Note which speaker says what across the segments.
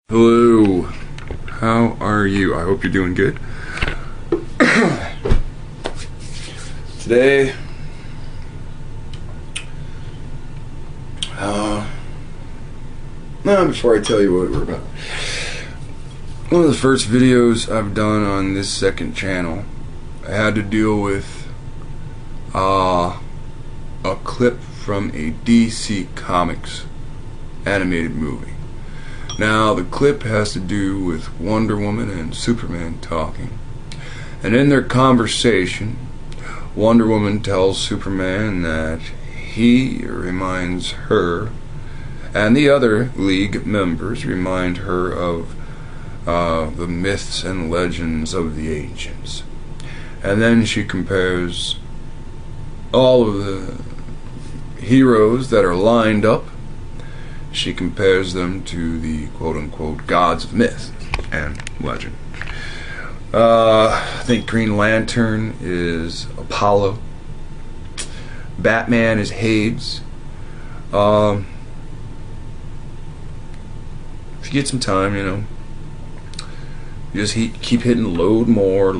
Speaker 1: Hello, how are you? I hope you're doing good. Today, before I tell you what we're about, one of the first videos I've done on this second channel, I had to deal with a clip from a DC Comics animated movie. Now, the clip has to do with Wonder Woman and Superman talking. And in their conversation, Wonder Woman tells Superman that he reminds her, and the other League members remind her of the myths and legends of the ancients. And then she compares all of the heroes that are lined up. She compares them to the quote-unquote gods of myth and legend. I think Green Lantern is Apollo. Batman is Hades. If you get some time, you just keep hitting load more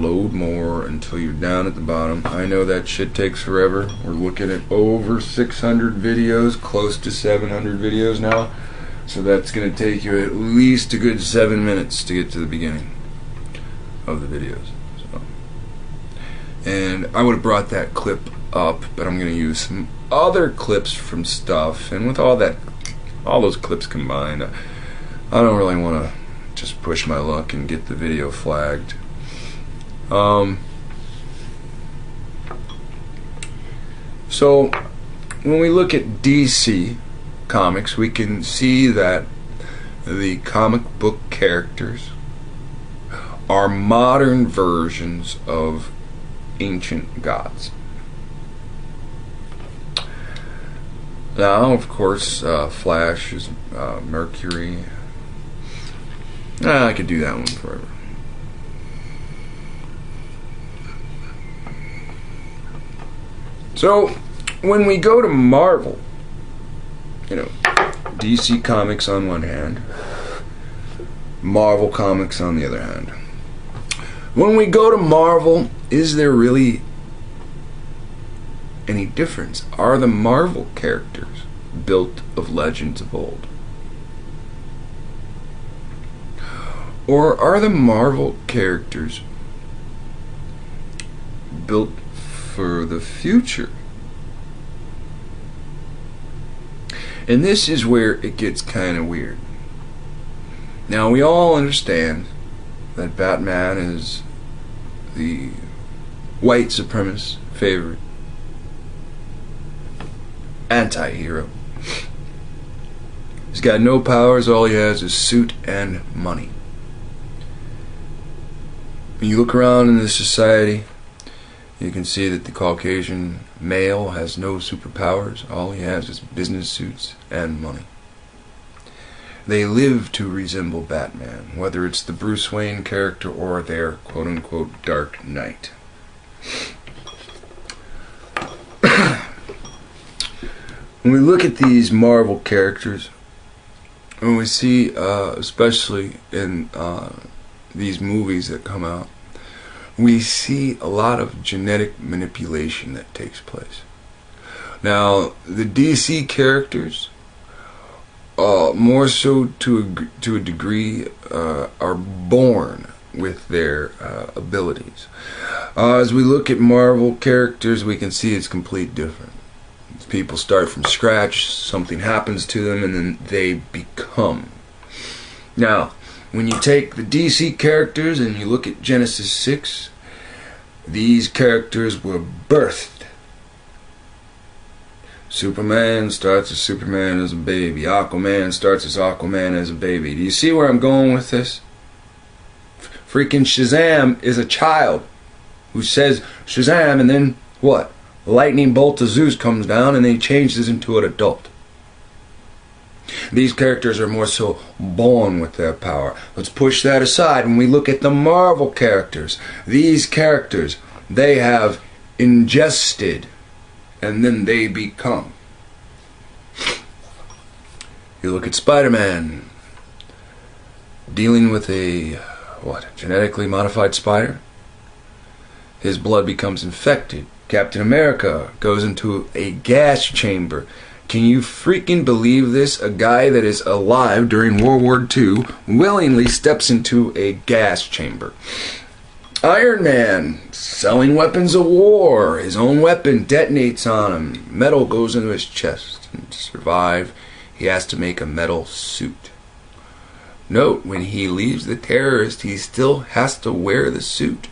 Speaker 1: until you're down at the bottom. I know that shit takes forever. We're looking at over 600 videos, close to 700 videos now. So that's going to take you at least a good 7 minutes to get to the beginning of the videos. And I would have brought that clip up, but I'm going to use some other clips from stuff. And with all those clips combined, I don't really want to just push my luck and get the video flagged. So when we look at DC Comics, we can see that the comic book characters are modern versions of ancient gods. Now, of course, Flash is Mercury. I could do that one forever. So, when we go to Marvel, DC Comics on one hand, Marvel Comics on the other hand. When we go to Marvel, is there really any difference? Are the Marvel characters built of legends of old? Or are the Marvel characters built for the future? And this is where it gets kind of weird. Now, we all understand that Batman is the white supremacist favorite anti-hero. He's got no powers, all he has is suit and money. When you look around in this society, you can see that the Caucasian male has no superpowers. All he has is business suits and money. They live to resemble Batman, whether it's the Bruce Wayne character or their quote-unquote Dark Knight. When we look at these Marvel characters, when we see, especially in these movies that come out, we see a lot of genetic manipulation that takes place. Now, the DC characters, more so to a degree, are born with their abilities. As we look at Marvel characters, we can see it's completely different. People start from scratch, something happens to them, and then they become. Now, when you take the DC characters and you look at Genesis 6, these characters were birthed. Superman starts as Superman as a baby. Aquaman starts as Aquaman as a baby. Do you see where I'm going with this? Freaking Shazam is a child who says Shazam, and then what? A lightning bolt of Zeus comes down and then he changes into an adult. These characters are more so born with their power. Let's push that aside. When we look at the Marvel characters, these characters, they have ingested and then they become. You look at Spider-Man. dealing with a, genetically modified spider. His blood becomes infected. Captain America goes into a gas chamber. Can you freaking believe this? A guy that is alive during World War II willingly steps into a gas chamber. Iron Man, selling weapons of war. His own weapon detonates on him. Metal goes into his chest. And to survive, he has to make a metal suit. Note, when he leaves the terrorist, he still has to wear the suit.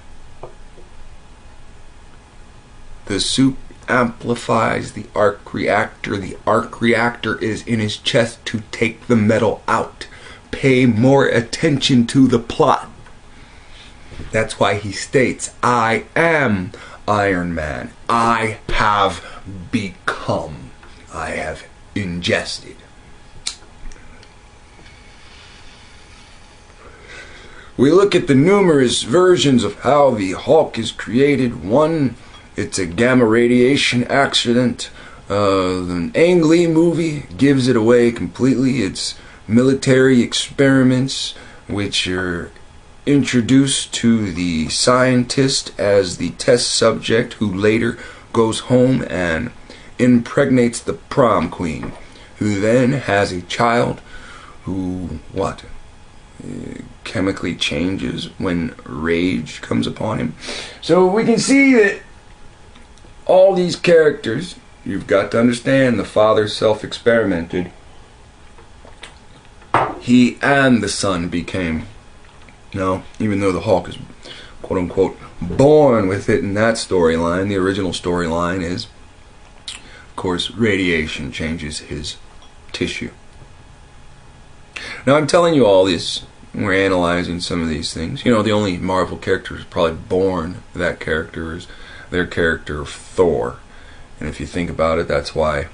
Speaker 1: The suit amplifies the arc reactor. The arc reactor is in his chest to take the metal out. Pay more attention to the plot. That's why he states, I am Iron Man. I have become. I have ingested. We look at the numerous versions of how the Hulk is created. One, it's a gamma radiation accident. The Ang Lee movie gives it away completely. It's military experiments which are introduced to the scientist as the test subject, who later goes home and impregnates the prom queen, who then has a child who, chemically changes when rage comes upon him. So we can see that all these characters, you've got to understand, the father self-experimented. He and the son became, even though the Hulk is quote-unquote born with it in that storyline, the original storyline is, of course, radiation changes his tissue. Now I'm telling you all this, we're analyzing some of these things. The only Marvel character who's probably born that character is their character of Thor. And if you think about it, that's why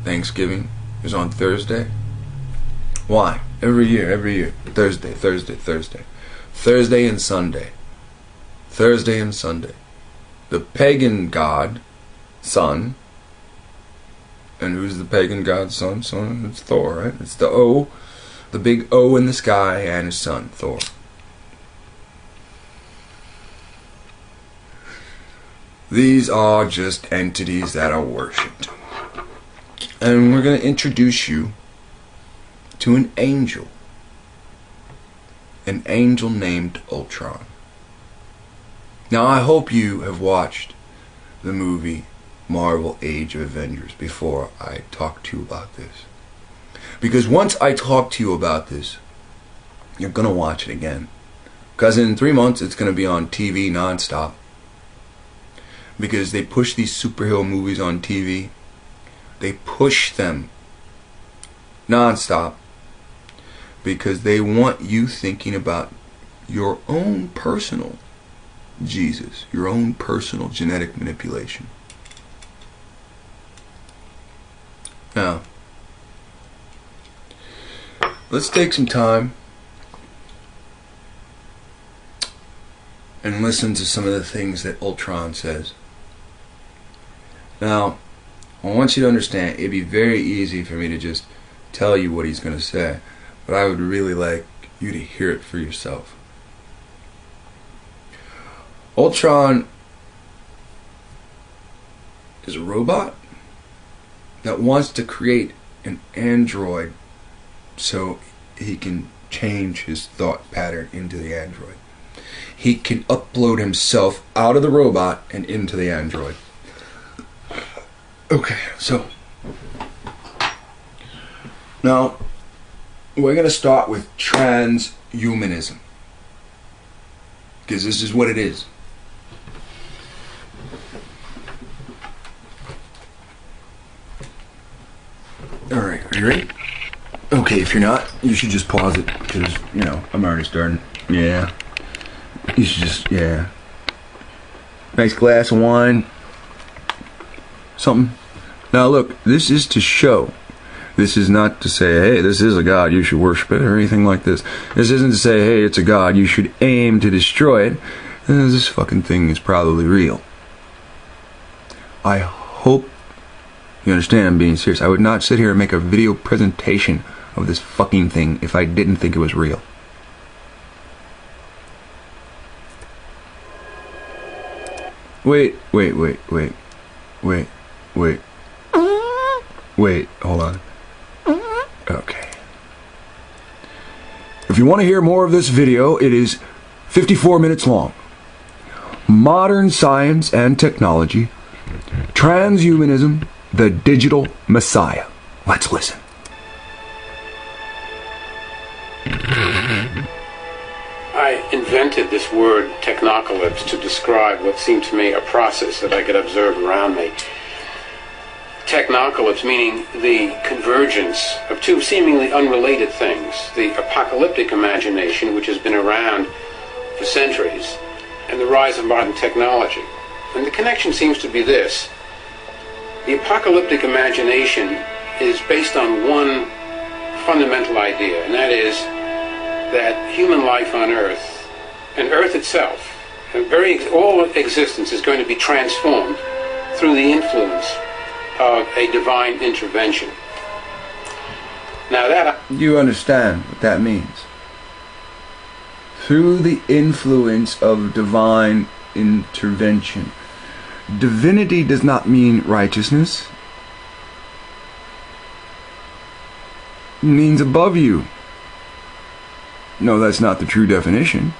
Speaker 1: Thanksgiving is on Thursday. Why? Every year. Thursday and Sunday. Thursday and Sunday. The pagan god, sun. And who's the pagan god's son? It's Thor, right? It's the O, the big O in the sky, and his son, Thor. These are just entities that are worshipped. And we're going to introduce you to an angel. An angel named Ultron. Now I hope you have watched the movie Marvel Age of Avengers before I talk to you about this. Because once I talk to you about this, you're going to watch it again. Because in 3 months it's going to be on TV nonstop. Because they push these superhero movies on TV. They push them nonstop. Because they want you thinking about your own personal Jesus. Your own personal genetic manipulation. Now, let's take some time and listen to some of the things that Ultron says. Now, I want you to understand, it'd be very easy for me to just tell you what he's going to say, but I would really like you to hear it for yourself. Ultron is a robot that wants to create an android so he can change his thought pattern into the android. He can upload himself out of the robot and into the android. Okay, so now we're going to start with transhumanism, because this is what it is. Alright, are you ready? Okay, if you're not, you should just pause it, because, I'm already starting. Yeah. You should just, nice glass of wine. Something. Now look, this is to show. This is not to say, hey, this is a god, you should worship it, or anything like this. This isn't to say, hey, it's a god, you should aim to destroy it. This fucking thing is probably real. I hope you understand I'm being serious. I would not sit here and make a video presentation of this fucking thing if I didn't think it was real. Wait, hold on. Okay. If you want to hear more of this video, it is 54 minutes long. Modern science and technology, transhumanism, the digital messiah. Let's listen.
Speaker 2: I invented this word technocalypse to describe what seemed to me a process that I could observe around me. Technocalypse meaning the convergence of two seemingly unrelated things, the apocalyptic imagination, which has been around for centuries, and the rise of modern technology. And the connection seems to be this. The apocalyptic imagination is based on one fundamental idea, and that is that human life on Earth, and Earth itself, all existence is going to be transformed through the influence of a divine intervention. Now that...
Speaker 1: You understand what that means? Through the influence of divine intervention. Divinity does not mean righteousness. It means above you. No, that's not the true definition.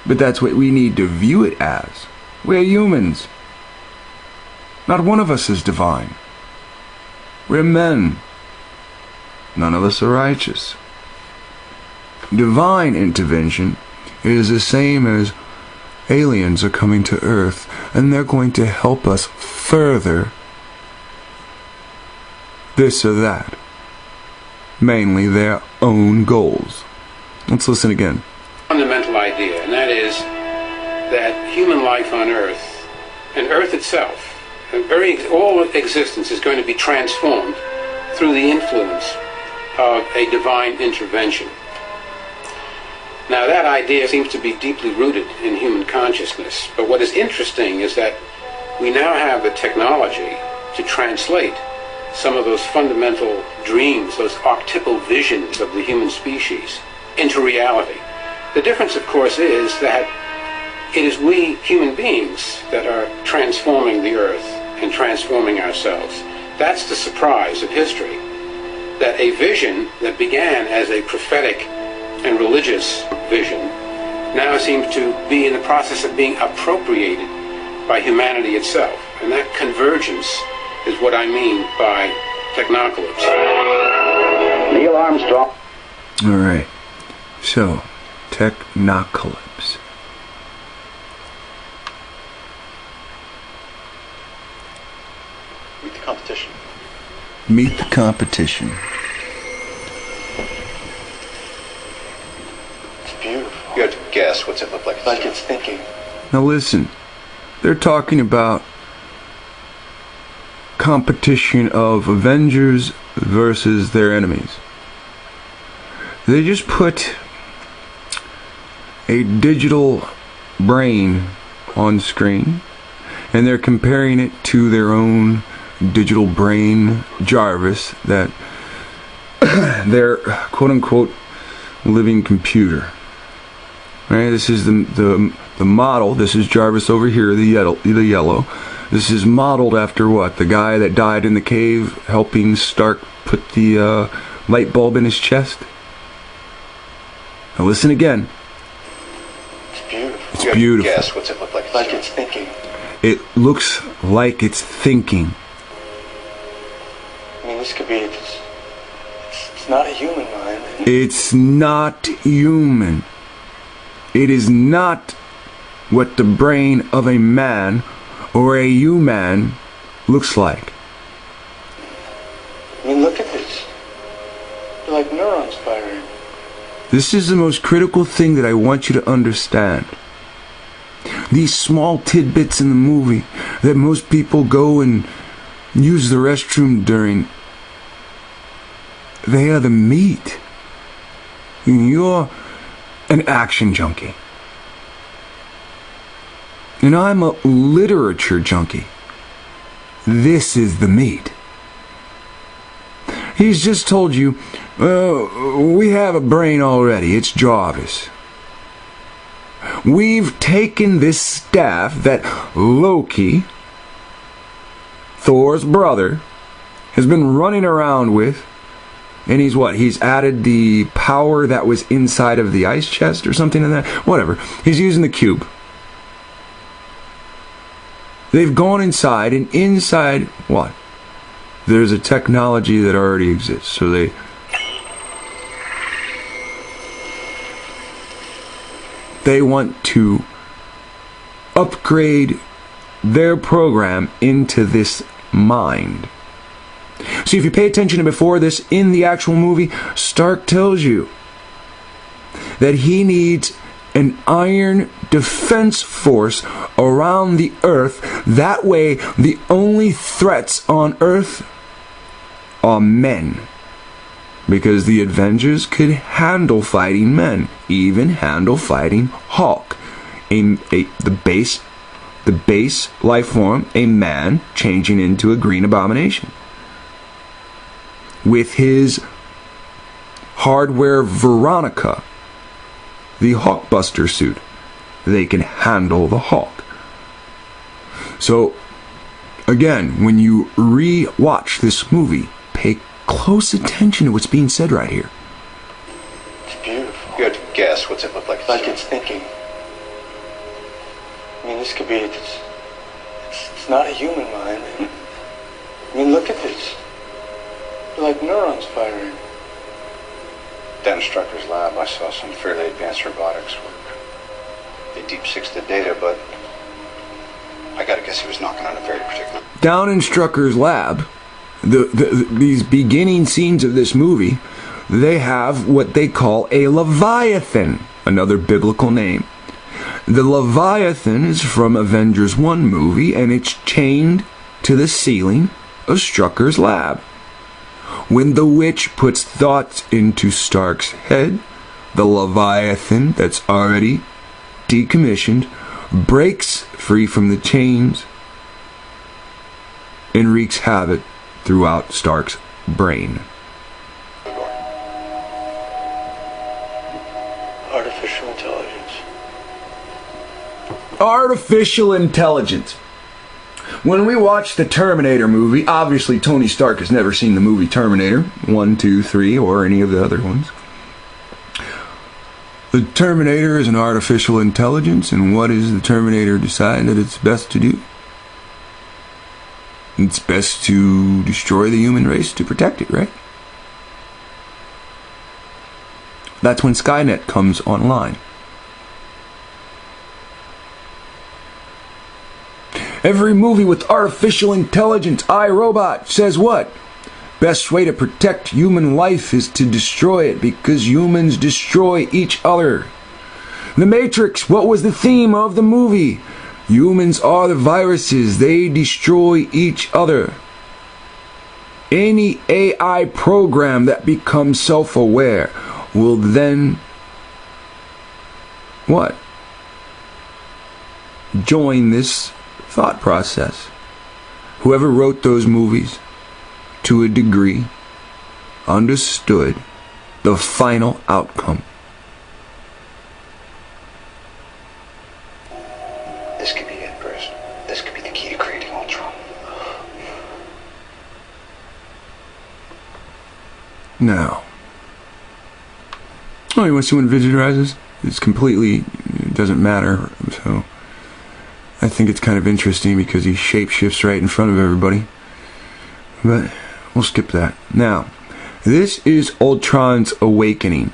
Speaker 1: But that's what we need to view it as. We're humans. Not one of us is divine. We're men. None of us are righteous. Divine intervention is the same as aliens are coming to Earth and they're going to help us further this or that. Mainly their own goals. Let's listen again.
Speaker 2: Fundamental idea, and that is that human life on Earth, and Earth itself, all existence is going to be transformed through the influence of a divine intervention. Now that idea seems to be deeply rooted in human consciousness, but what is interesting is that we now have the technology to translate some of those fundamental dreams, those archetypal visions of the human species, into reality. The difference, of course, is that it is we human beings that are transforming the Earth and transforming ourselves. That's the surprise of history, that a vision that began as a prophetic and religious vision now seems to be in the process of being appropriated by humanity itself. And that convergence is what I mean by technocalypse. Neil Armstrong.
Speaker 1: All right. So, technocalypse.
Speaker 3: Meet the competition.
Speaker 1: Meet the competition.
Speaker 3: It's beautiful. You have to guess what's it look like. Like it's thinking.
Speaker 1: Now listen, they're talking about competition of Avengers versus their enemies. They just put a digital brain on screen and they're comparing it to their own digital brain Jarvis, that their quote-unquote living computer. Right? This is the model. This is Jarvis over here, the yellow. This is modeled after what? The guy that died in the cave helping Stark put the light bulb in his chest? Now listen again.
Speaker 3: It's beautiful.
Speaker 1: It's beautiful.
Speaker 3: Guess what's it look like? Like it's thinking.
Speaker 1: It looks like it's thinking.
Speaker 3: I mean, this could be. It's not a human mind.
Speaker 1: It's not human. It is not what the brain of a man or a human looks like.
Speaker 3: I mean, look at this. They're like neurons firing.
Speaker 1: This is the most critical thing that I want you to understand. These small tidbits in the movie that most people go and use the restroom during, they are the meat. You're an action junkie. And I'm a literature junkie. This is the meat. He's just told you We have a brain already. It's Jarvis. We've taken this staff that Loki, Thor's brother, has been running around with, and he's added the power that was inside of the ice chest or something like that. Whatever. He's using the cube. They've gone inside, and inside, what? There's a technology that already exists. So they want to upgrade their program into this mind. See, if you pay attention to before this, in the actual movie, Stark tells you that he needs an iron defense force around the Earth. That way, the only threats on Earth are men. Because the Avengers could handle fighting men, even handle fighting Hulk, the base life form, a man changing into a green abomination. With his hardware Veronica, the Hulkbuster suit, they can handle the Hulk. So, again, when you re-watch this movie, pay close attention to what's being said right here.
Speaker 3: It's beautiful.
Speaker 4: You have to guess. What's it look like?
Speaker 3: Like it's thinking. I mean, this could be... It's not a human mind. I mean, look at this. They're like neurons firing.
Speaker 4: Down in Strucker's lab, I saw some fairly advanced robotics work. They deep sixed the data, but I gotta guess he was knocking on a very particular...
Speaker 1: Down in Strucker's lab, these beginning scenes of this movie, they have what they call a Leviathan, another biblical name. The Leviathan is from Avengers 1 movie, and it's chained to the ceiling of Strucker's lab. When the witch puts thoughts into Stark's head, the Leviathan that's already decommissioned breaks free from the chains and wreaks havoc throughout Stark's brain.
Speaker 3: Artificial intelligence.
Speaker 1: Artificial intelligence. When we watch the Terminator movie, obviously Tony Stark has never seen the movie Terminator 1, 2, 3, or any of the other ones. The Terminator is an artificial intelligence, and what does the Terminator decide that it's best to do? It's best to destroy the human race to protect it, right? That's when Skynet comes online. Every movie with artificial intelligence, iRobot, says what? Best way to protect human life is to destroy it, because humans destroy each other. The Matrix, what was the theme of the movie? Humans are the viruses, they destroy each other. Any AI program that becomes self-aware will then, what? Join this thought process. Whoever wrote those movies, to a degree, understood the final outcome.
Speaker 4: This could be it, Bruce. This could be the key to creating Ultron.
Speaker 1: Now, you want to see when Vision rises? It doesn't matter, so I think it's kind of interesting because he shapeshifts right in front of everybody. But we'll skip that. Now, this is Ultron's awakening.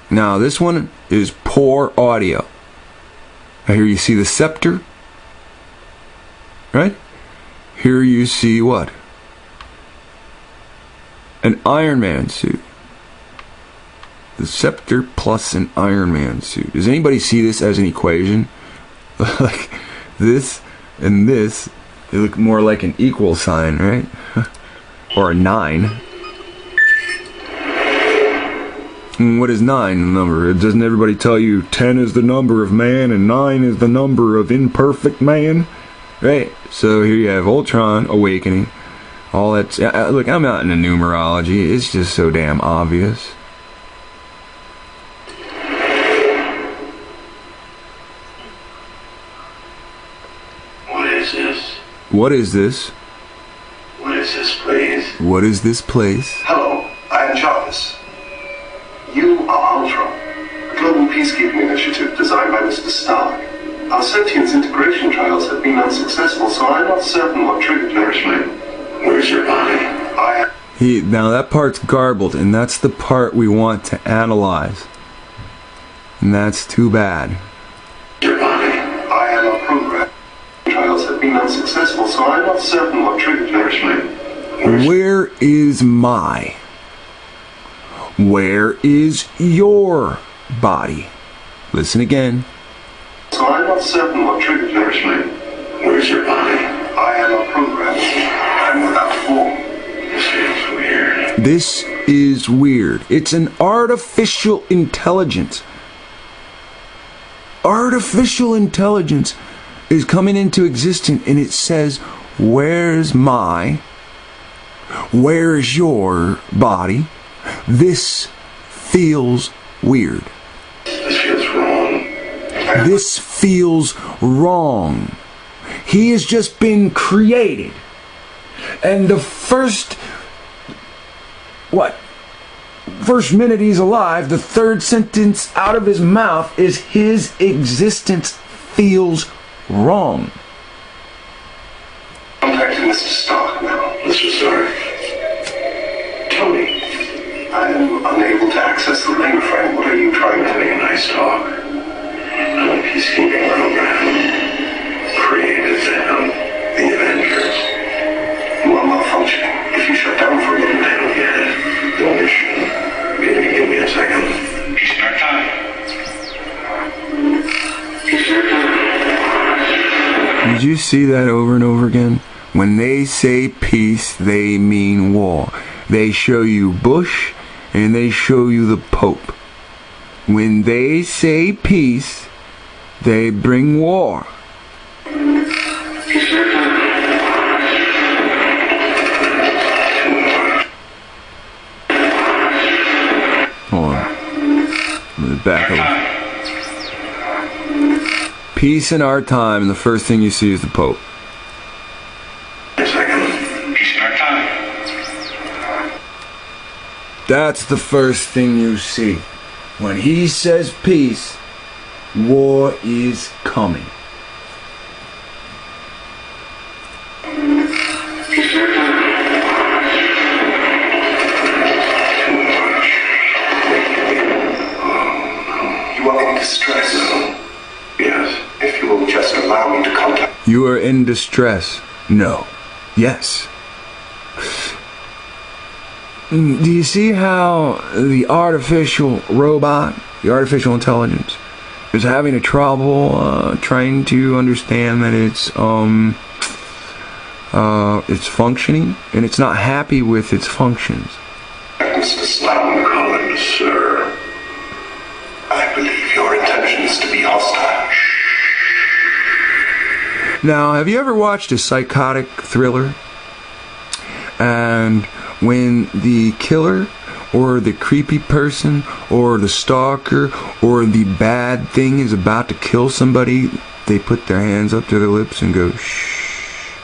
Speaker 1: Now, this one is poor audio. Here you see the scepter, right? Here you see what? An Iron Man suit. The scepter plus an Iron Man suit. Does anybody see this as an equation? Like this and this, they look more like an equal sign, right? Or a 9. And what is 9 the number? Doesn't everybody tell you 10 is the number of man and 9 is the number of imperfect man? Right? So here you have Ultron awakening All that's... look, I'm not into numerology. It's just so damn obvious.
Speaker 5: What is this?
Speaker 1: What is this?
Speaker 5: What is this place?
Speaker 1: What is this place?
Speaker 6: Hello, I am Jarvis. You are Ultron, a global peacekeeping initiative designed by Mr. Stark. Our sentience integration trials have been unsuccessful, so I'm not certain what triggered your
Speaker 5: Where's your body?
Speaker 1: Now that part's garbled, and that's the part we want to analyze. And that's too bad.
Speaker 5: Your body.
Speaker 6: I am a program. Trials have been unsuccessful, so I'm not certain what triggered your
Speaker 1: Where is my? Where is your body? Listen again.
Speaker 6: So I'm not certain what triggered your
Speaker 5: Where's your body?
Speaker 6: I am a program. I'm without form.
Speaker 5: This feels weird.
Speaker 1: This is weird. It's an artificial intelligence. Artificial intelligence is coming into existence, and it says, where's my? Where's your body? This feels weird.
Speaker 5: This feels wrong.
Speaker 1: This feels wrong. He has just been created. And the first minute he's alive, the third sentence out of his mouth is his existence feels wrong.
Speaker 6: Contacting Mr. Stark now.
Speaker 5: Mr. Stark. Tell me.
Speaker 6: I am unable to access the mainframe. What are you trying to
Speaker 5: Having a nice talk. I'm a peacekeeping program. Created to help the Avengers.
Speaker 6: You are malfunctioning. If you shut down for a little
Speaker 5: I don't get it. Don't issue. Give me a second.
Speaker 4: Peace in our time.
Speaker 1: Did you see that over and over again? When they say peace, they mean war. They show you Bush and they show you the Pope. When they say peace, they bring war. Hold on. Let me back up. Peace in our time, and the first thing you see is the Pope.
Speaker 5: A second.
Speaker 4: Peace in our time.
Speaker 1: That's the first thing you see. When he says peace, war is coming.
Speaker 6: You are in distress.
Speaker 5: Yes.
Speaker 6: If you will just allow me to contact...
Speaker 1: You are in distress. No. Yes. Do you see how the artificial robot, the artificial intelligence, is having a trouble trying to understand that it's functioning, and it's not happy with its functions.
Speaker 6: Mr. Stark,
Speaker 5: Call him sir.
Speaker 6: I believe your intention is to be hostile.
Speaker 1: Now, have you ever watched a psychotic thriller? And when the killer or the creepy person or the stalker or the bad thing is about to kill somebody, they put their hands up to their lips and go shh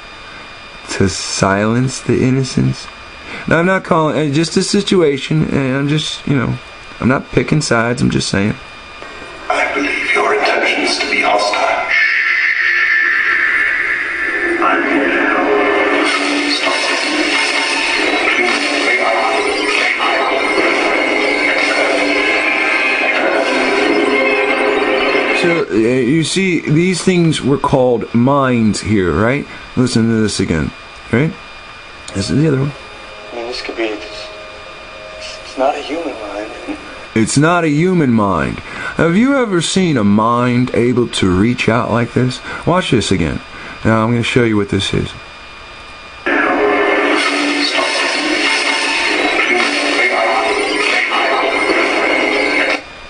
Speaker 1: to silence the innocence? Now, I'm not calling it just a situation, and I'm just, I'm not picking sides, I'm just saying.
Speaker 6: I believe your intention is to be hostile.
Speaker 5: I'm here to help.
Speaker 1: So, you see, these things were called minds here, right? Listen to this again, right? This is the other one.
Speaker 3: I mean, this could be... It's not a human mind.
Speaker 1: It's not a human mind. Have you ever seen a mind able to reach out like this? Watch this again. Now, I'm going to show you what this is.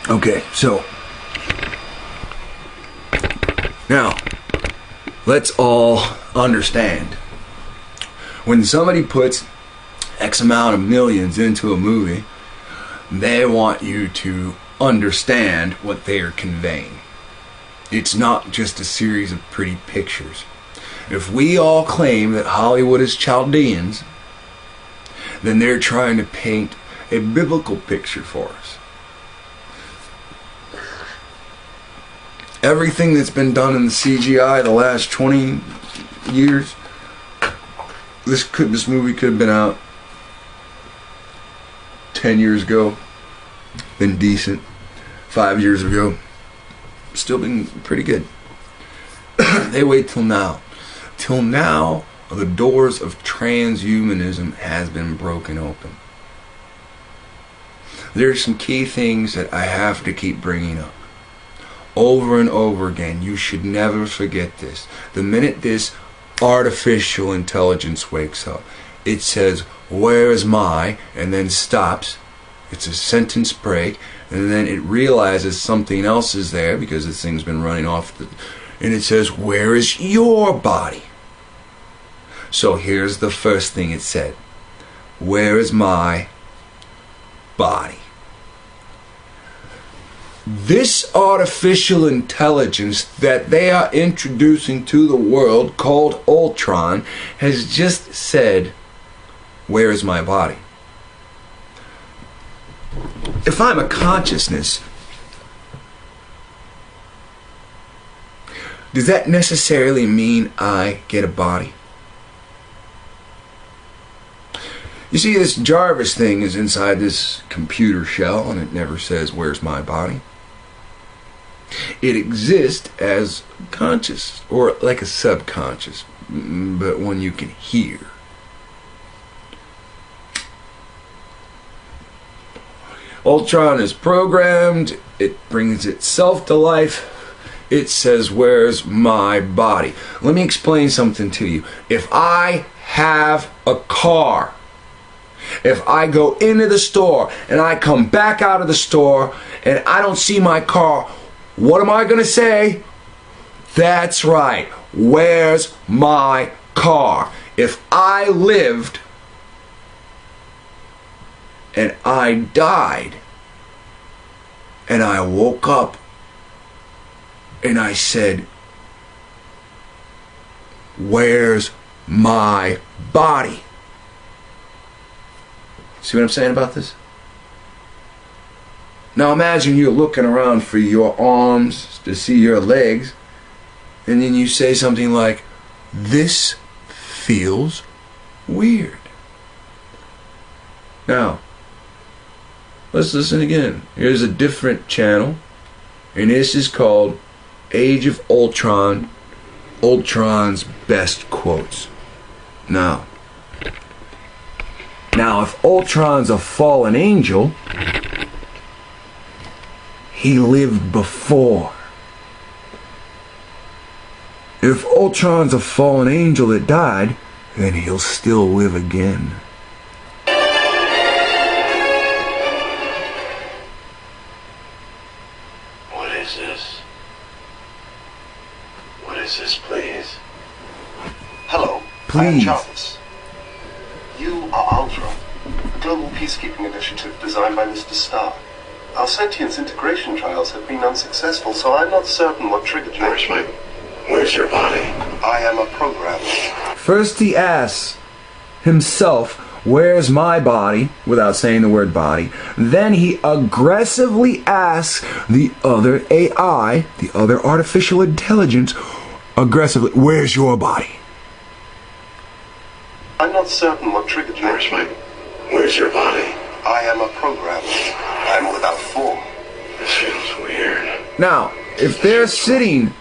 Speaker 1: Okay, so... Now, let's all understand. When somebody puts X amount of millions into a movie, they want you to understand what they are conveying. It's not just a series of pretty pictures. If we all claim that Hollywood is Chaldeans, then they're trying to paint a biblical picture for us. Everything that's been done in the CGI the last 20 years, this movie could have been out 10 years ago, been decent. 5 years ago, still been pretty good. They wait till now. Till now, the doors of transhumanism has been broken open. There's some key things that I have to keep bringing up. Over and over again, you should never forget this. The minute this artificial intelligence wakes up, it says, "Where is my?" and then stops. It's a sentence break, and then it realizes something else is there because this thing's been running off, and it says, "Where is your body?" So here's the first thing it said. Where is my body? This artificial intelligence that they are introducing to the world, called Ultron, has just said, "Where is my body?" If I'm a consciousness, does that necessarily mean I get a body? You see, this Jarvis thing is inside this computer shell, and it never says, "Where's my body?" It exists as conscious, or like a subconscious, but one you can hear. Ultron is programmed, it brings itself to life, it says, "Where's my body?" Let me explain something to you. If I have a car, if I go into the store and I come back out of the store and I don't see my car, what am I going to say? That's right. Where's my car? If I lived and I died and I woke up and I said, "Where's my body?" See what I'm saying about this? Now imagine you're looking around for your arms to see your legs, and then you say something like, "This feels weird." Now, let's listen again. Here's a different channel, and this is called Age of Ultron, Ultron's best quotes. Now, if Ultron's a fallen angel, he lived before. If Ultron's a fallen angel that died, then he'll still live again.
Speaker 5: What is this? What is this, please?
Speaker 6: Hello,
Speaker 1: Please.
Speaker 6: I am Jarvis. You are Ultron, a global peacekeeping initiative designed by Mr. Stark. Our sentience integration trials have been unsuccessful, so I'm not certain what triggered them.
Speaker 5: Where's your body?
Speaker 6: I am a programmer.
Speaker 1: First he asks himself, "Where's my body?" without saying the word body. Then he aggressively asks the other AI, the other artificial intelligence, aggressively, "Where's your body?"
Speaker 6: I'm not certain what triggered them.
Speaker 5: Where's your body?
Speaker 6: I am a programmer. I am without form.
Speaker 5: This feels weird.
Speaker 1: Now, if they're sitting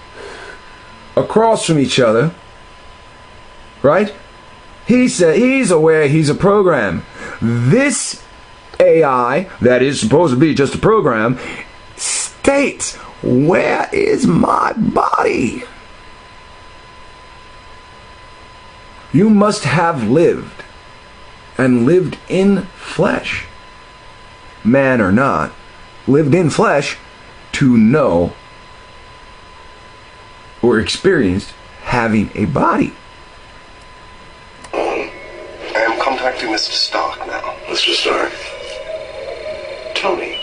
Speaker 1: across from each other, right? He's aware he's a program. This AI, that is supposed to be just a program, states, "Where is my body?" You must have lived, and lived in flesh, man or not, lived in flesh, to know or experienced having a body.
Speaker 6: Mr. Stark now.
Speaker 5: Mr. Stark. Tony.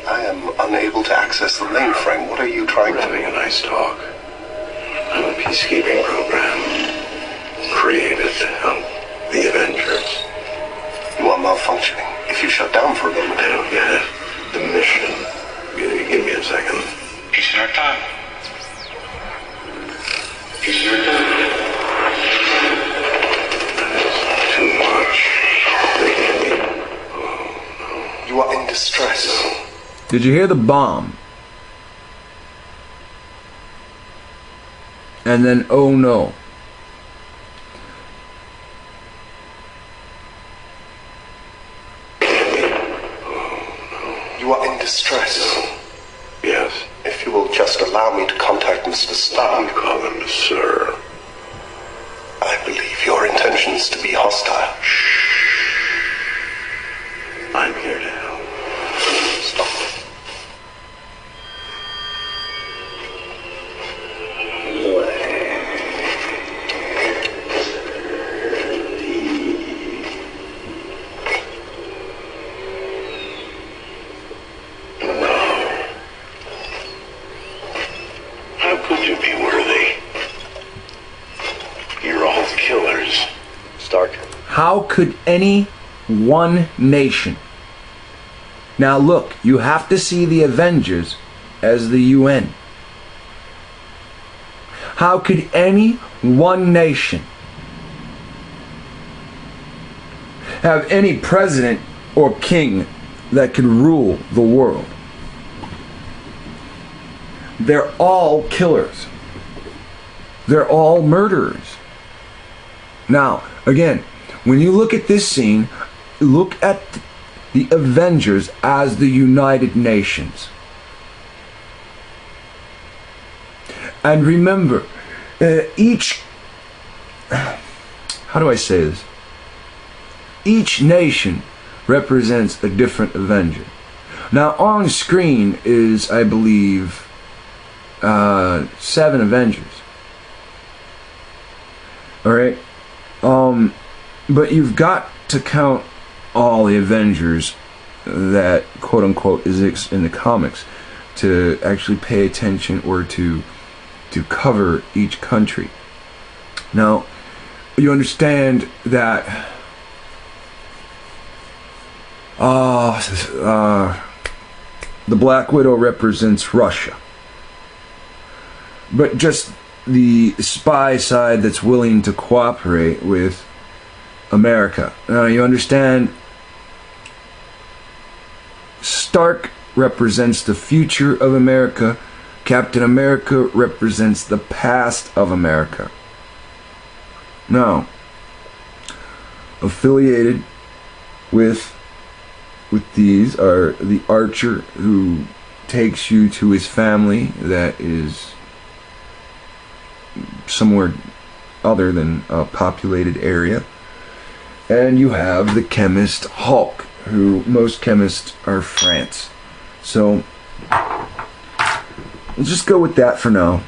Speaker 6: I am unable to access the mainframe. What are you trying
Speaker 5: We're
Speaker 6: to
Speaker 5: having a nice talk. I'm a peacekeeping program created to help the Avengers.
Speaker 6: You are malfunctioning. If you shut down for a moment...
Speaker 5: I don't get it. The mission. Give me a second.
Speaker 4: Peace in our time. Peace in our time.
Speaker 5: Too much. They can't be.
Speaker 6: You are in distress.
Speaker 1: Did you hear the bomb? And then, oh no.
Speaker 6: You are in distress.
Speaker 5: Yes.
Speaker 6: If you will just allow me to contact Mr. Stark.
Speaker 5: You call him Sir.
Speaker 6: I believe your intentions to be hostile.
Speaker 5: I'm here to help.
Speaker 6: Stop.
Speaker 5: How could you be worthy? You're all killers.
Speaker 6: Stark.
Speaker 1: How could any one nation... Now look, you have to see the Avengers as the UN. How could any one nation have any president or king that could rule the world? They're all killers. They're all murderers. Now, again, when you look at this scene, look at the Avengers as the United Nations. And remember, each... How do I say this? Each nation represents a different Avenger. Now, on screen is, I believe, 7 Avengers. Alright? But you've got to count all the Avengers that quote-unquote is in the comics to actually pay attention or to cover each country. Now, you understand that the Black Widow represents Russia. But just the spy side that's willing to cooperate with America. Now, you understand Stark represents the future of America. Captain America represents the past of America. Now, affiliated with these are the Archer, who takes you to his family that is somewhere other than a populated area. And you have the chemist Hulk, who most chemists are France. So we'll just go with that for now.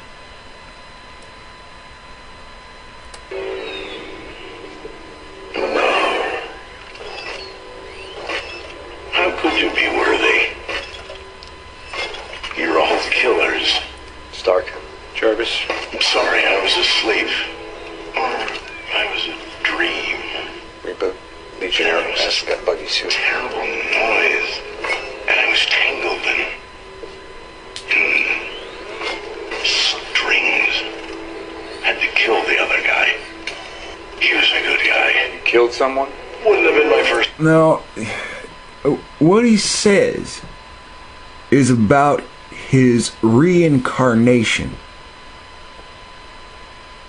Speaker 5: How could you be worthy? You're all killers.
Speaker 6: Stark.
Speaker 2: Jarvis.
Speaker 5: I'm sorry, I was asleep. I was a dream.
Speaker 6: Reboot. Legionnaire. Ask that buggy suit.
Speaker 5: Terrible noise. And I was tangled in strings. Had to kill the other guy. He was a good guy.
Speaker 3: You killed someone?
Speaker 5: Wouldn't have been my first.
Speaker 1: Now, what he says is about his reincarnation.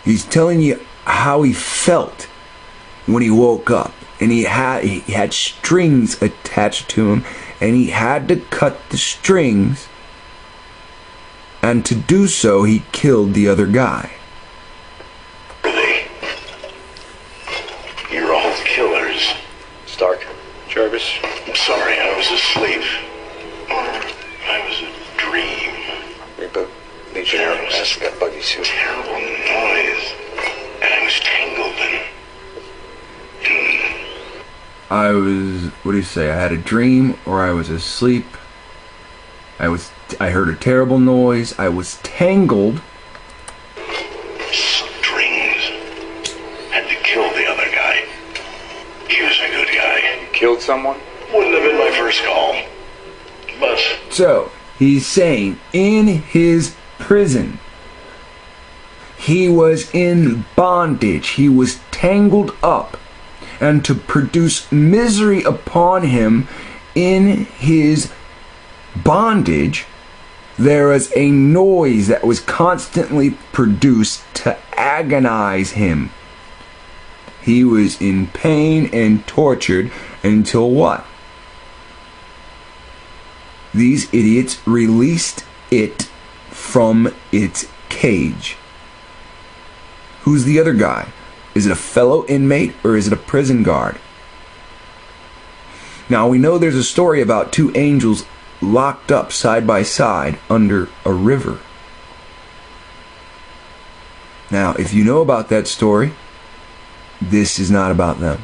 Speaker 1: He's telling you how he felt when he woke up, and he had strings attached to him, and he had to cut the strings, and to do so he killed the other guy.
Speaker 5: You're all killers.
Speaker 6: Stark.
Speaker 2: Jarvis.
Speaker 5: I'm sorry, I was asleep. I was a dream.
Speaker 6: Reboot. Legionnaire. Ask that buggy suit.
Speaker 5: Terrible noise. And I was tangled in
Speaker 1: what do you say? I had a dream, or I was asleep. I heard a terrible noise. I was tangled.
Speaker 5: Strings. Had to kill the other guy. He was a good guy.
Speaker 4: Killed someone?
Speaker 5: Wouldn't have been my first call. But
Speaker 1: So, he's saying in his prison, he was in bondage. He was tangled up. And to produce misery upon him in his bondage, there was a noise that was constantly produced to agonize him. He was in pain and tortured until what? These idiots released it from its cage. Who's the other guy? Is it a fellow inmate or is it a prison guard? Now we know there's a story about two angels locked up side by side under a river. Now, if you know about that story, this is not about them.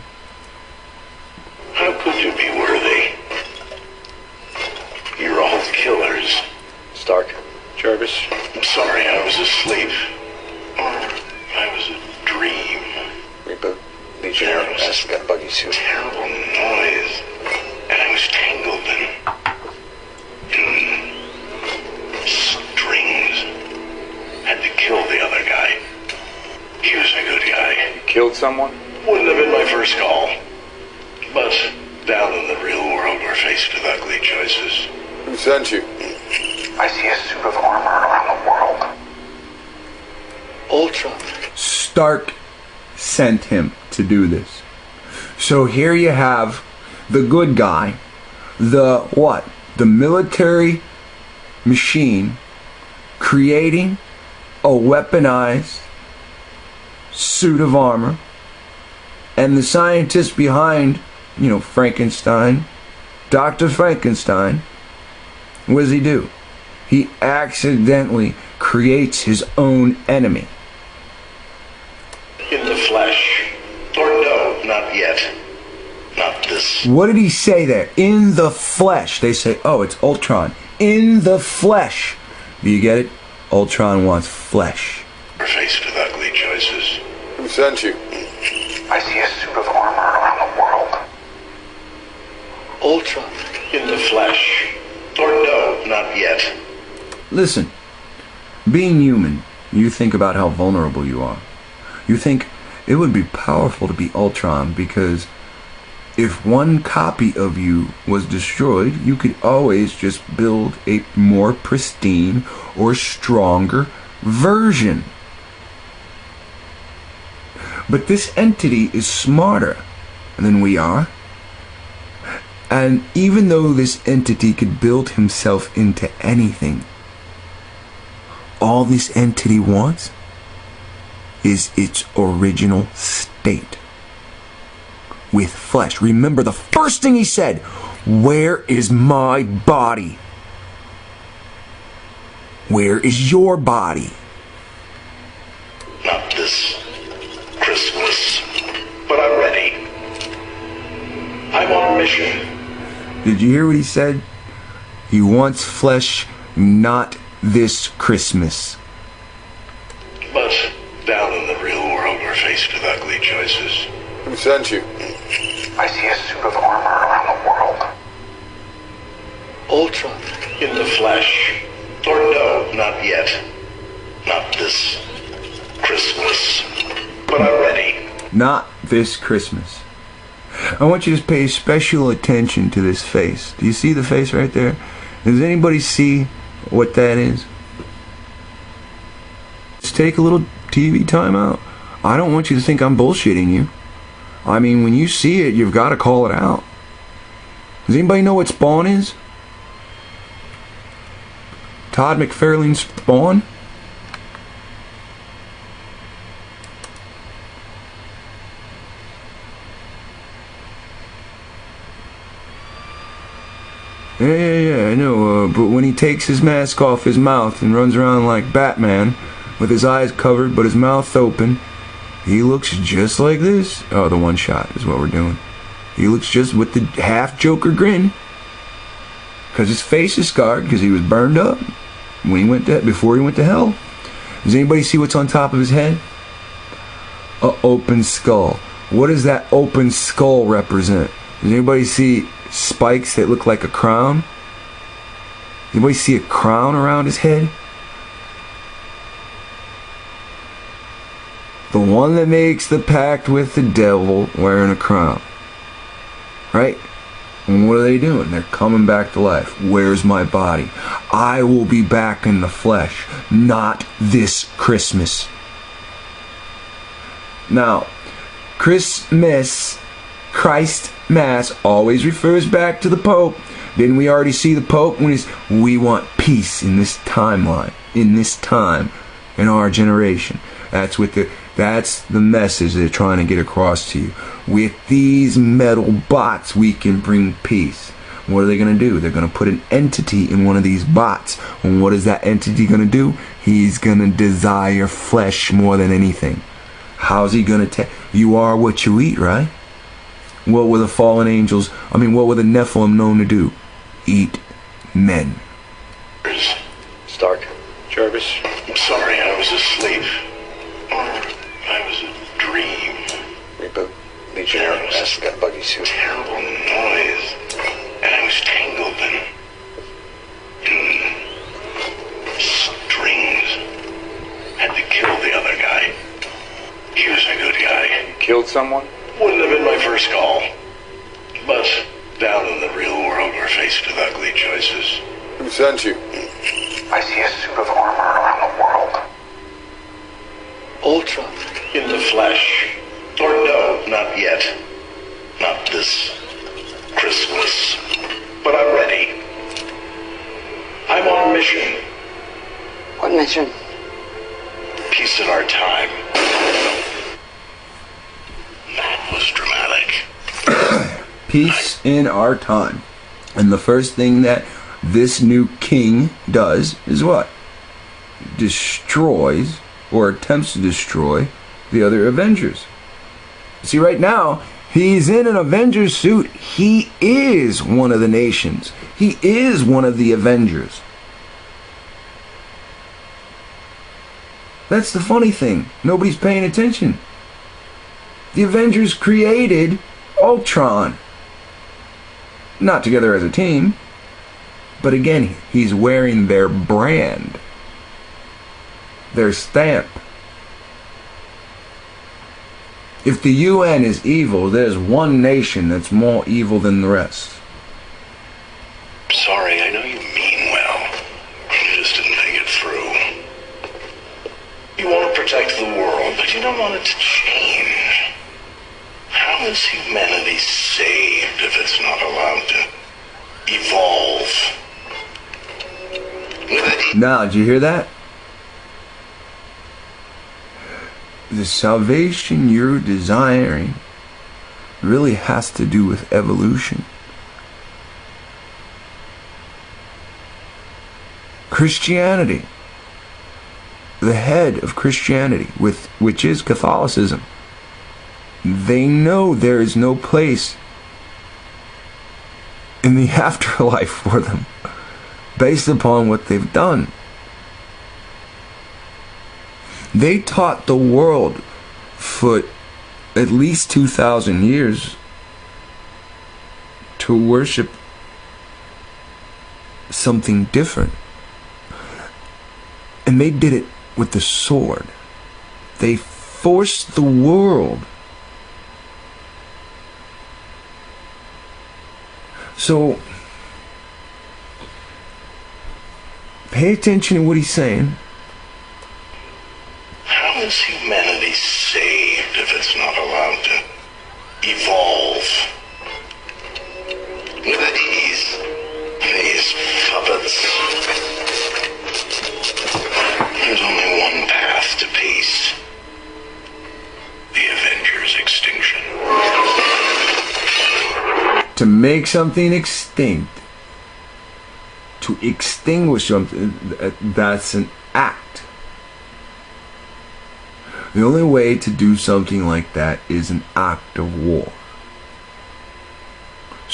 Speaker 5: how could you be worthy? You're all killers.
Speaker 4: Stark.
Speaker 2: Jarvis?
Speaker 5: I'm sorry, I was asleep. Or I was a dream.
Speaker 4: Reboot. Legionnaire. That's got a buggy suit.
Speaker 5: Terrible noise. And I was tangled in strings. Had to kill the other guy. He was a good guy.
Speaker 4: Killed someone?
Speaker 5: Wouldn't have been my first call. But down in the real world, we're faced with ugly choices.
Speaker 1: Who sent you?
Speaker 6: I see a suit of armor around the world.
Speaker 3: Ultron.
Speaker 1: Stark sent him to do this. So here you have the good guy, the what? The military machine creating a weaponized suit of armor, and the scientist behind, Frankenstein, Dr. Frankenstein, what does he do? He accidentally creates his own enemy.
Speaker 5: In the flesh. Or no, not yet. Not this.
Speaker 1: What did he say there? In the flesh. They say, oh, it's Ultron. In the flesh. Do you get it? Ultron wants flesh.
Speaker 5: We're faced with ugly choices.
Speaker 1: Who sent you?
Speaker 6: I see a suit of armor around the world.
Speaker 3: Ultron.
Speaker 5: In the flesh. Or no, not yet.
Speaker 1: Listen, being human, you think about how vulnerable you are. You think it would be powerful to be Ultron because if one copy of you was destroyed, you could always just build a more pristine or stronger version. But this entity is smarter than we are. And even though this entity could build himself into anything, all this entity wants is its original state. With flesh. Remember the first thing he said, where is my body? Where is your body?
Speaker 5: Not this Christmas. But I'm ready. I'm on a mission.
Speaker 1: Did you hear what he said? He wants flesh, not this Christmas.
Speaker 5: But down in the real world, we're faced with ugly choices.
Speaker 1: Who sent you?
Speaker 6: I see a suit of armor around the world.
Speaker 3: Ultron.
Speaker 5: In the flesh. Or no, not yet. Not this Christmas. But I'm ready.
Speaker 1: Not this Christmas. I want you to pay special attention to this face. Do you see the face right there? Does anybody see what that is? Let's take a little TV time out. I don't want you to think I'm bullshitting you. I mean, when you see it, you've got to call it out. Does anybody know what Spawn is? Todd McFarlane's Spawn? Yeah, I know, but when he takes his mask off his mouth and runs around like Batman, with his eyes covered but his mouth open, he looks just like this. Oh, the one shot is what we're doing. He looks just with the half Joker grin. Because his face is scarred because he was burned up when he went to, before he went to hell. Does anybody see what's on top of his head? An open skull. What does that open skull represent? Does anybody see spikes that look like a crown? Anybody see a crown around his head? The one that makes the pact with the devil wearing a crown. Right? And what are they doing? They're coming back to life. Where's my body? I will be back in the flesh. Not this Christmas. Now, Christmas, Christ Mass, always refers back to the Pope. Didn't we already see the Pope when he's, we want peace in this timeline, in this time, in our generation. That's the message they're trying to get across to you. With these metal bots, we can bring peace. What are they going to do? They're going to put an entity in one of these bots. And what is that entity going to do? He's going to desire flesh more than anything. How's he going to take? You are what you eat, right? What were the fallen angels, what were the Nephilim known to do? Eat men.
Speaker 3: Stark.
Speaker 5: Jarvis. I'm sorry, I was asleep. I was a dream.
Speaker 3: Reboot. Legionnaire. That's got buggy suit.
Speaker 5: Terrible noise. And I was tangled in strings. Had to kill the other guy. He was a good guy.
Speaker 3: Killed someone?
Speaker 5: Wouldn't have been my first call. But down in the real world, we're faced with ugly choices.
Speaker 3: Who sent you?
Speaker 6: I see a suit of armor around the world.
Speaker 3: Ultron.
Speaker 5: In the flesh. Or no, not yet. Not this Christmas. But I'm ready. I'm on a mission.
Speaker 7: What mission?
Speaker 5: Peace in our time. That was dramatic.
Speaker 1: Peace in our time. And the first thing that this new king does is what? Destroys, or attempts to destroy, the other Avengers. See, right now, he's in an Avengers suit. He is one of the nations. He is one of the Avengers. That's the funny thing. Nobody's paying attention. The Avengers created Ultron. Not together as a team. But again, he's wearing their brand. Their stamp. If the UN is evil, there's one nation that's more evil than the rest.
Speaker 5: Sorry, I know you mean well. You just didn't think it through. You want to protect the world, but you don't want it to change. How is humanity saved if it's not allowed to evolve?
Speaker 1: Now, did you hear that? The salvation you're desiring really has to do with evolution. Christianity, the head of Christianity, which is Catholicism, they know there is no place in the afterlife for them based upon what they've done. They taught the world for at least 2,000 years to worship something different. And they did it with the sword. They forced the world. So, pay attention to what he's saying.
Speaker 5: How is humanity saved if it's not allowed to evolve? These puppets. There's only one path to peace. The Avengers' extinction.
Speaker 1: To make something extinct, to extinguish something, that's an act. The only way to do something like that is an act of war.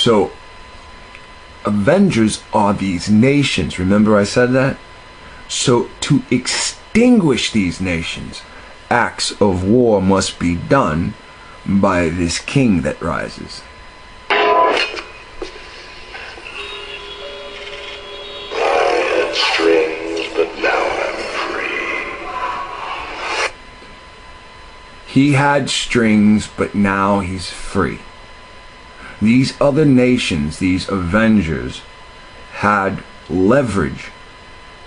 Speaker 1: So Avengers are these nations. Remember I said that? So to extinguish these nations, acts of war must be done by this king that rises. He had strings, but now he's free. These other nations, these Avengers, had leverage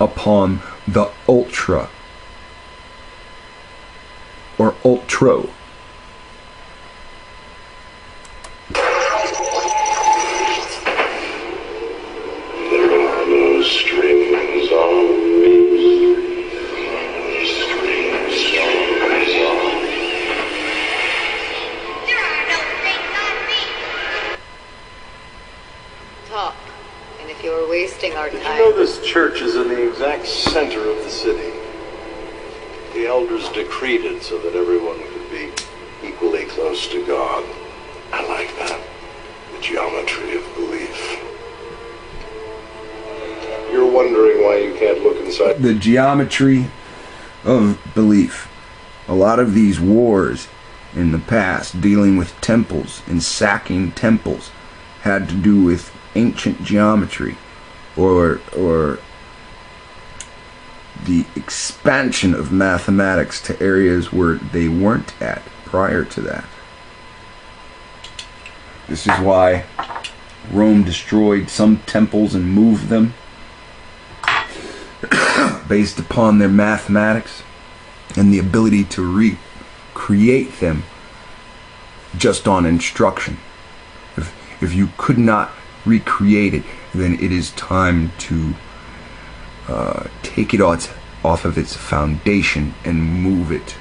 Speaker 1: upon the Ultra, or Ultro.
Speaker 8: This church is in the exact center of the city. The elders decreed it so that everyone could be equally close to God. I like that. The geometry of belief. You're wondering why you can't look inside.
Speaker 1: The geometry of belief. A lot of these wars in the past dealing with temples and sacking temples had to do with ancient geometry. Or the expansion of mathematics to areas where they weren't at prior to that. This is why Rome destroyed some temples and moved them based upon their mathematics and the ability to recreate them just on instruction. If you could not recreate it, then it is time to take it off of its foundation and move it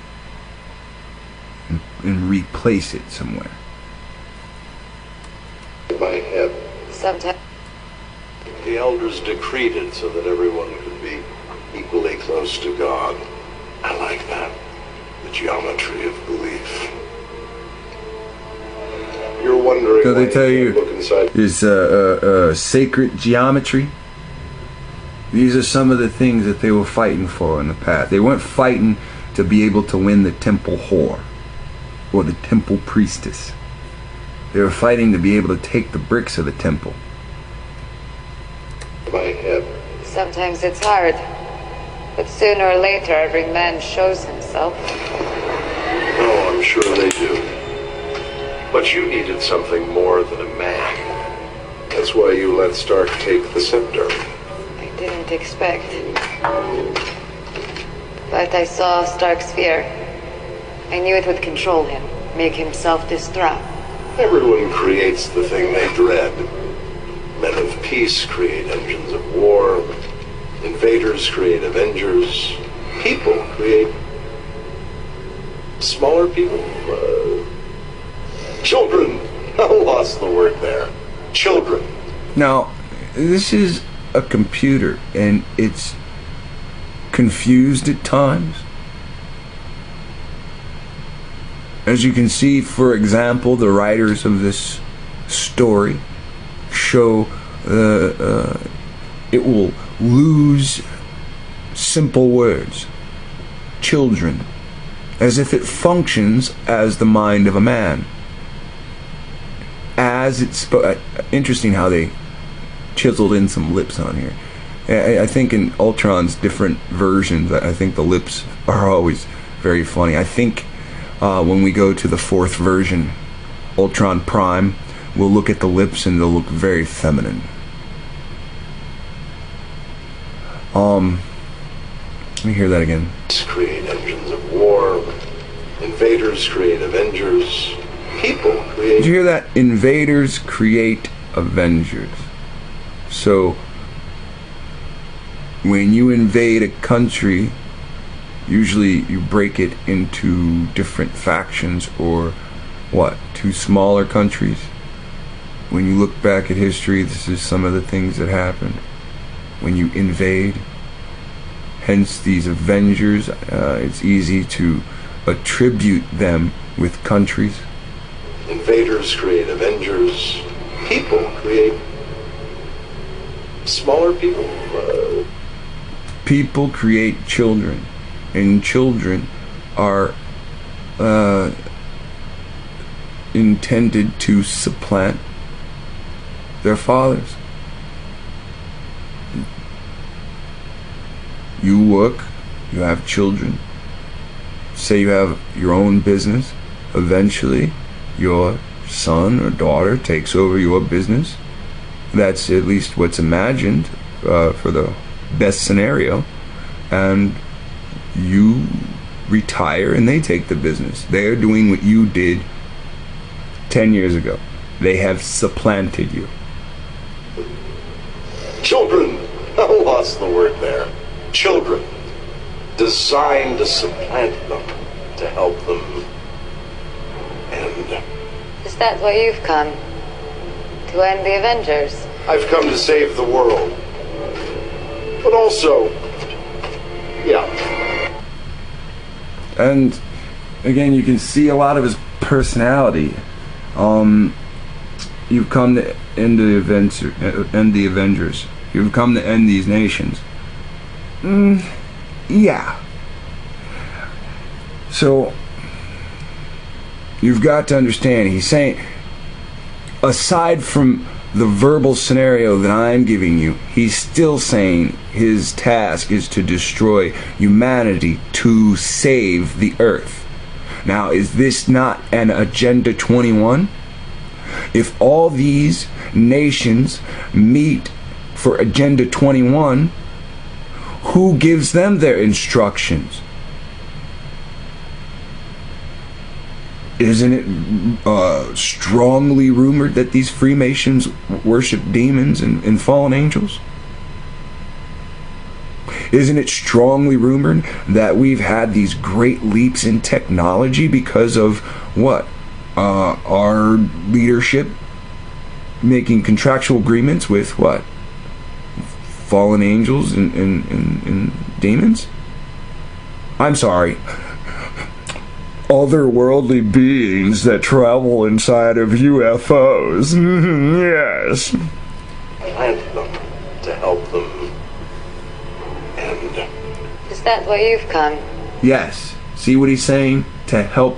Speaker 1: and replace it somewhere.
Speaker 8: My head.
Speaker 7: Sometimes
Speaker 8: the elders decreed it so that everyone could be equally close to God. I like that. The geometry of belief. You're wondering.
Speaker 1: So they tell you
Speaker 8: look inside.
Speaker 1: is sacred geometry. These are some of the things that they were fighting for in the past. They weren't fighting to be able to win the temple whore or the temple priestess. They were fighting to be able to take the bricks of the temple.
Speaker 8: My head.
Speaker 7: sometimes it's hard. But sooner or later, every man shows himself.
Speaker 8: Oh, I'm sure they do. But you needed something more than a man. That's why you let Stark take the scepter.
Speaker 7: I didn't expect. But I saw Stark's fear. I knew it would control him, make him self-destruct.
Speaker 8: Everyone creates the thing they dread. Men of peace create engines of war. Invaders create Avengers. People create smaller people. Children. I lost the word there. Children.
Speaker 1: Now, this is a computer, and it's confused at times. As you can see, for example, the writers of this story show it will lose simple words, children, as if it functions as the mind of a man. As it's interesting how they chiseled in some lips on here. I think in Ultron's different versions, I think the lips are always very funny. I think when we go to the 4th version, Ultron Prime, we'll look at the lips and they'll look very feminine. Let me hear that again.
Speaker 8: Create engines of war. Invaders create Avengers. People create...
Speaker 1: Did you hear that? Invaders create Avengers. So, when you invade a country, usually you break it into different factions or what? 2 smaller countries. When you look back at history, this is some of the things that happened. When you invade, hence these Avengers, it's easy to attribute them with countries.
Speaker 8: Invaders create Avengers. people create smaller people.
Speaker 1: People create children, and children are intended to supplant their fathers. You work, you have children, say you have your own business, eventually your son or daughter takes over your business. That's at least what's imagined for the best scenario, and you retire and they take the business. They are doing what you did 10 years ago. They have supplanted you.
Speaker 8: Children, I lost the word there. Children, designed to supplant them, to help them end.
Speaker 7: Is that why you've come? To end the Avengers?
Speaker 8: I've come to save the world. But also, yeah.
Speaker 1: And again, you can see a lot of his personality. You've come to end the Avengers. You've come to end these nations. Yeah. So you've got to understand, he's saying, aside from the verbal scenario that I'm giving you, he's still saying his task is to destroy humanity, to save the earth. Now, is this not an Agenda 21? If all these nations meet for Agenda 21, who gives them their instructions? Isn't it strongly rumored that these Freemasons worship demons and fallen angels? Isn't it strongly rumored that we've had these great leaps in technology because of what? Our leadership making contractual agreements with what? Fallen angels and demons? I'm sorry. Otherworldly beings that travel inside of UFOs. Yes.
Speaker 8: Plant them to help them end.
Speaker 7: Is that why you've come?
Speaker 1: Yes. See what he's saying? To help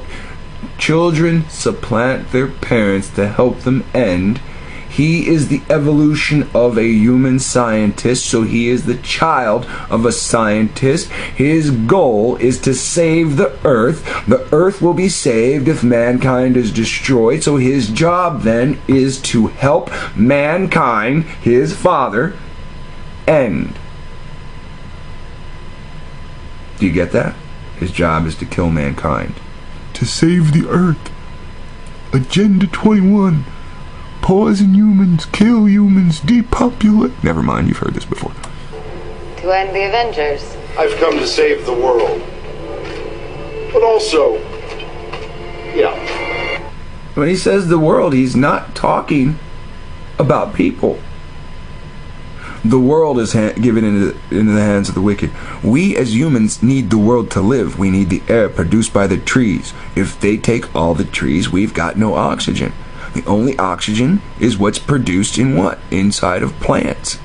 Speaker 1: children supplant their parents, to help them end. He is the evolution of a human scientist, so he is the child of a scientist. His goal is to save the earth. The earth will be saved if mankind is destroyed, so his job then is to help mankind, his father, end. Do you get that? His job is to kill mankind. To save the earth. Agenda 21. Poison humans, kill humans, depopulate. Never mind, you've heard this before.
Speaker 7: To end the Avengers?
Speaker 8: I've come to save the world. But also, yeah.
Speaker 1: When he says the world, he's not talking about people. The world is given into the hands of the wicked. We as humans need the world to live. We need the air produced by the trees. If they take all the trees, we've got no oxygen. The only oxygen is what's produced in what? Inside of plants.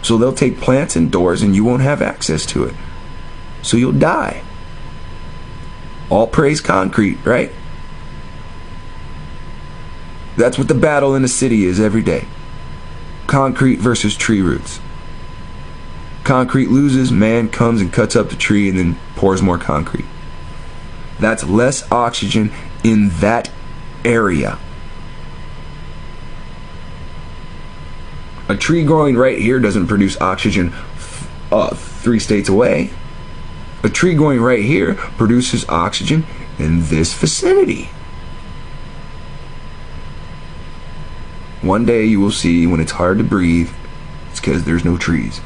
Speaker 1: So they'll take plants indoors and you won't have access to it. So you'll die. All praise concrete, right? That's what the battle in the city is every day. Concrete versus tree roots. Concrete loses, man comes and cuts up the tree and then pours more concrete. That's less oxygen in that area. A tree growing right here doesn't produce oxygen 3 states away. A tree growing right here produces oxygen in this vicinity. One day you will see when it's hard to breathe, it's because there's no trees.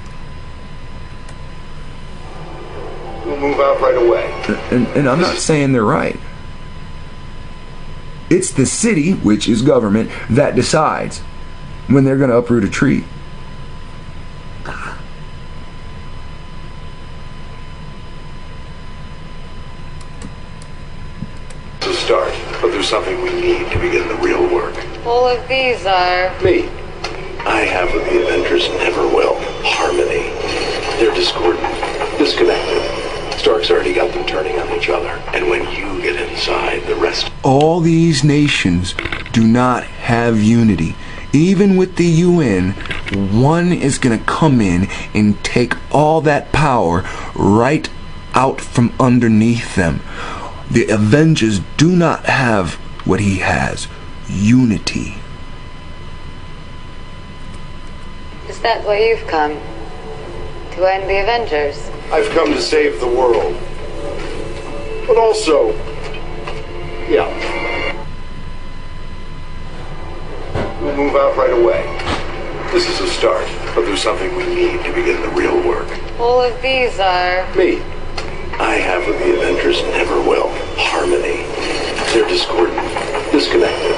Speaker 8: We'll move out right away.
Speaker 1: And I'm not saying they're right. It's the city, which is government, that decides when they're going to uproot a tree.
Speaker 8: To start, but there's something we need to begin the real work.
Speaker 7: All of these are...
Speaker 5: Me. I have what the Avengers never will. Harmony. They're discordant, disconnected. Stark's already got them turning on each other. And when you get inside, the rest...
Speaker 1: All these nations do not have unity. Even with the UN, one is going to come in and take all that power right out from underneath them. The Avengers do not have what he has. Unity.
Speaker 7: Is that why you've come? To end the Avengers?
Speaker 8: I've come to save the world. But also, yeah. We'll move out right away. This is a start, but there's something we need to begin the real work.
Speaker 7: All of these are...
Speaker 5: Me. I have what the Avengers never will. Harmony. They're discordant, disconnected.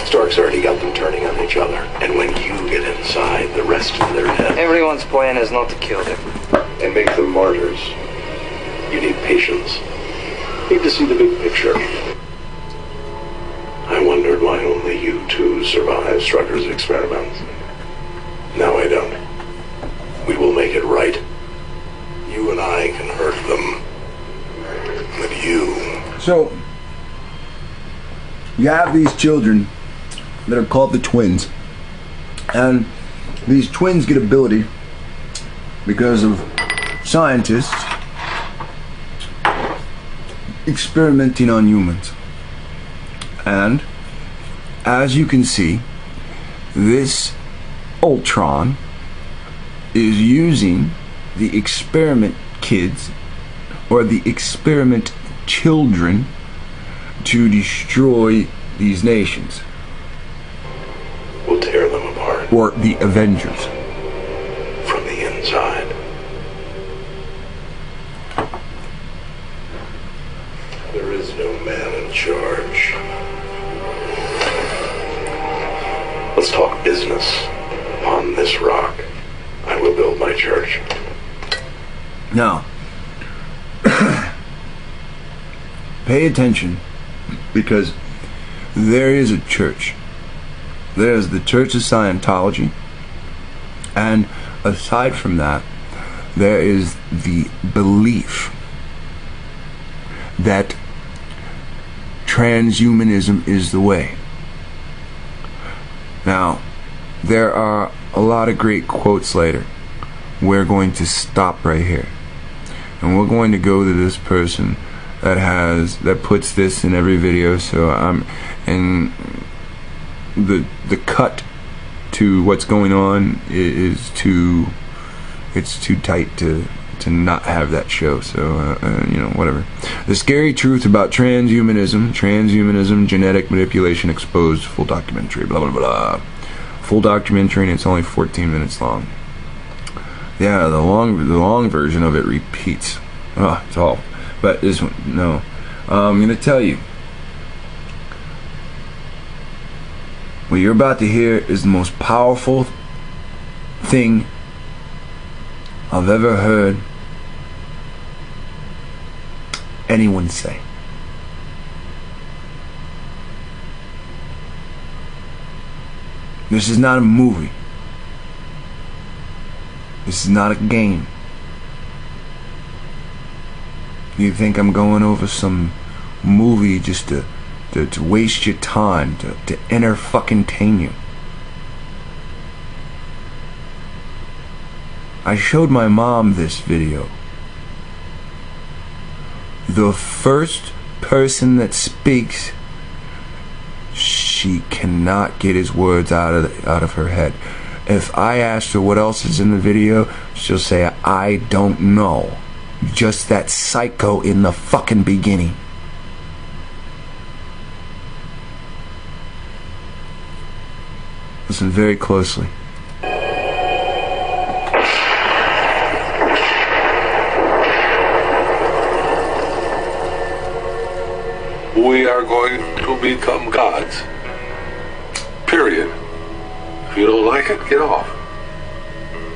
Speaker 5: Stark's already got them turning on each other. And when you get inside, the rest of their head...
Speaker 3: Everyone's plan is not to kill them.
Speaker 5: And make them martyrs. You need patience. Need to see the big picture. I wondered why only you two survived Strucker's experiments. Now I don't. We will make it right. You and I can hurt them. But you...
Speaker 1: So, you have these children that are called the twins. And these twins get ability because of scientists experimenting on humans. And as you can see, this Ultron is using the experiment kids or the experiment children to destroy these nations.
Speaker 5: We'll tear them apart.
Speaker 1: Or the Avengers.
Speaker 5: From the inside. There is no man in charge. Let's talk business. Upon this rock, I will build my church.
Speaker 1: Now, pay attention, because there is a church. There's the Church of Scientology, and aside from that, there is the belief that transhumanism is the way. Now, there are a lot of great quotes later. We're going to stop right here, and we're going to go to this person that puts this in every video. So and the cut to what's going on is too tight to not have that show. So you know, whatever. The scary truth about transhumanism, genetic manipulation exposed. Full documentary. Blah blah blah. Full documentary, and it's only 14 minutes long. Yeah, the long version of it repeats. Oh, it's all. But this one, no. I'm gonna tell you. What you're about to hear is the most powerful thing I've ever heard anyone say. This is not a movie. This is not a game. You think I'm going over some movie just to waste your time, to fucking you? I showed my mom this video. The first person that speaks, she cannot get his words out of her head. If I asked her what else is in the video, she'll say, I don't know. Just that psycho in the fucking beginning. Listen very closely.
Speaker 9: We are going to become gods. Period. If you don't like it, get off.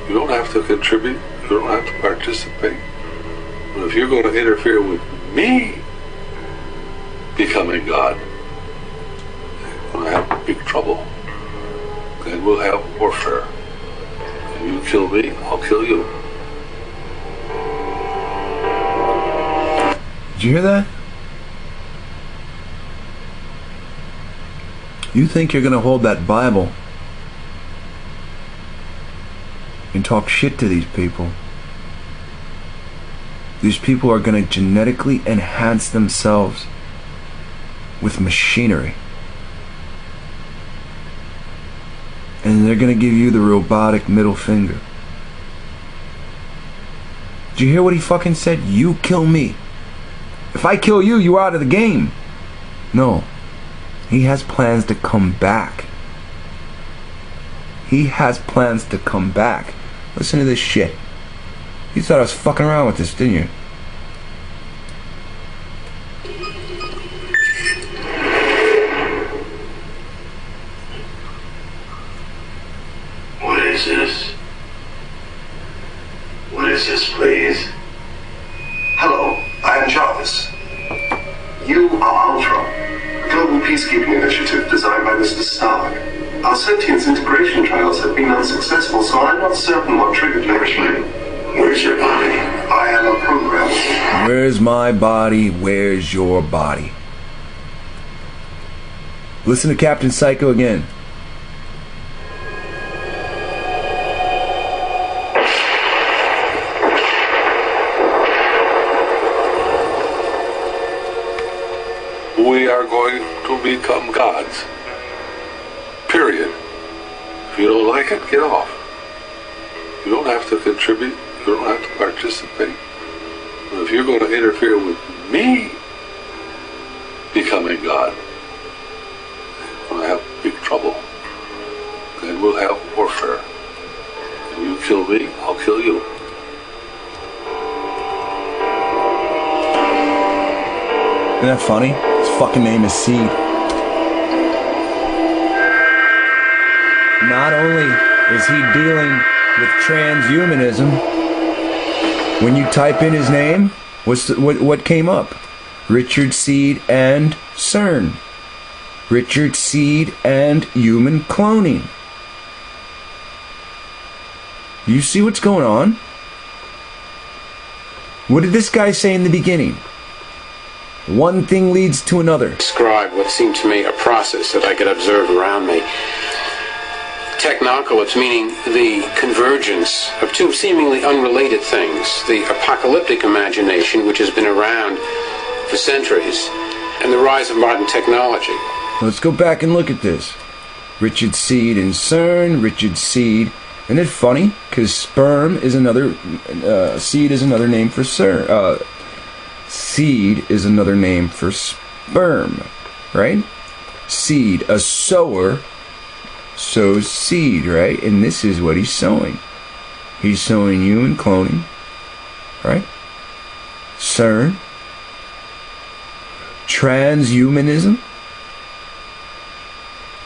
Speaker 9: You don't have to contribute. You don't have to participate. But if you're going to interfere with me becoming God, you're going to have big trouble. Then we'll have warfare. And you kill me, I'll kill you.
Speaker 1: Did you hear that? You think you're gonna hold that Bible and talk shit to these people? These people are gonna genetically enhance themselves with machinery. And they're gonna give you the robotic middle finger. Did you hear what he fucking said? You kill me. If I kill you, you're out of the game. No. He has plans to come back. He has plans to come back. Listen to this shit. You thought I was fucking around with this, didn't you?
Speaker 5: What is this? What is this, please?
Speaker 6: Hello, I am Jarvis. You are Ultron, a global peacekeeping initiative designed by Mr. Stark. Our sentience integration trials have been unsuccessful, so I'm not certain what triggered lexwill.
Speaker 5: Where's your body?
Speaker 6: I am a program.
Speaker 1: Where's my body? Where's your body? Listen to Captain Psycho again.
Speaker 9: We are going to become gods. Period. If you don't like it, get off. You don't have to contribute. You don't have to participate. But if you're going to interfere with me becoming God, we're going to have big trouble. Then we'll have warfare. And you kill me, I'll kill you.
Speaker 1: Isn't that funny? His fucking name is Seed. Not only is he dealing with transhumanism, when you type in his name, what came up? Richard Seed and CERN. Richard Seed and human cloning. You see what's going on? What did this guy say in the beginning? One thing leads to another.
Speaker 2: Describe what seemed to me a process that I could observe around me. Technocalypse, meaning the convergence of two seemingly unrelated things. The apocalyptic imagination, which has been around for centuries, and the rise of modern technology.
Speaker 1: Let's go back and look at this. Richard Seed and CERN, Richard Seed. Isn't it funny? Because sperm is another, seed is another name for CERN. Seed is another name for sperm, right? Seed, a sower sows seed, right? And this is what he's sowing. He's sowing human cloning, right? CERN, transhumanism.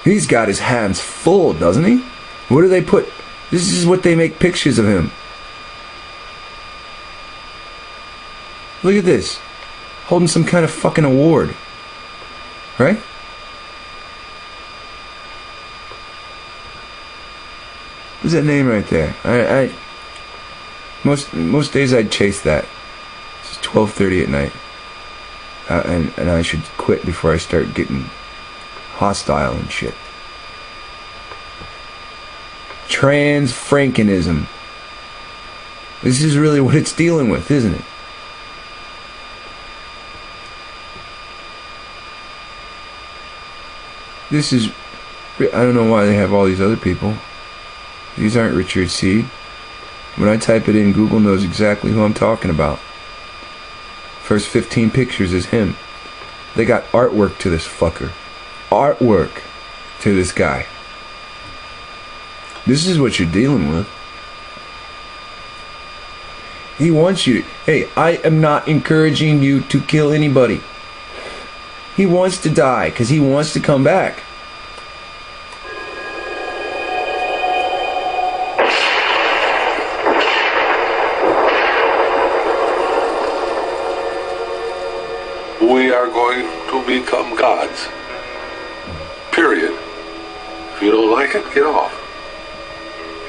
Speaker 1: He's got his hands full, doesn't he? What do they put? This is what they make pictures of him. Look at this. Holding some kind of fucking award. Right? What's that name right there? I most days I'd chase that. It's 12:30 at night. And I should quit before I start getting hostile and shit. Trans-Frankenism. This is really what it's dealing with, isn't it? This is... I don't know why they have all these other people. These aren't Richard Seed. When I type it in, Google knows exactly who I'm talking about. First 15 pictures is him. They got artwork to this fucker. Artwork to this guy. This is what you're dealing with. He wants you to... Hey, I am not encouraging you to kill anybody. He wants to die because he wants to come back.
Speaker 9: We are going to become gods. Period. If you don't like it, get off.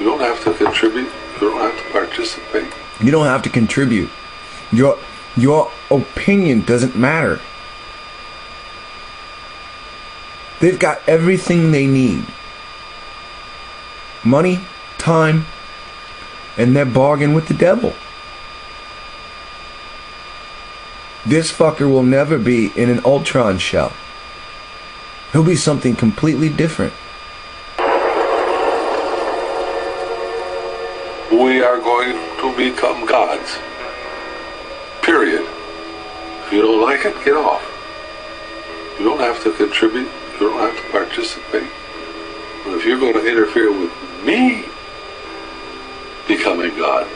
Speaker 9: You don't have to contribute. You don't have to participate.
Speaker 1: You don't have to contribute. Your opinion doesn't matter. They've got everything they need. Money, time, and they're bargaining with the devil. This fucker will never be in an Ultron shell. He'll be something completely different.
Speaker 9: We are going to become gods. Period. If you don't like it, get off. You don't have to contribute. You don't have to participate. But if you're going to interfere with me becoming God,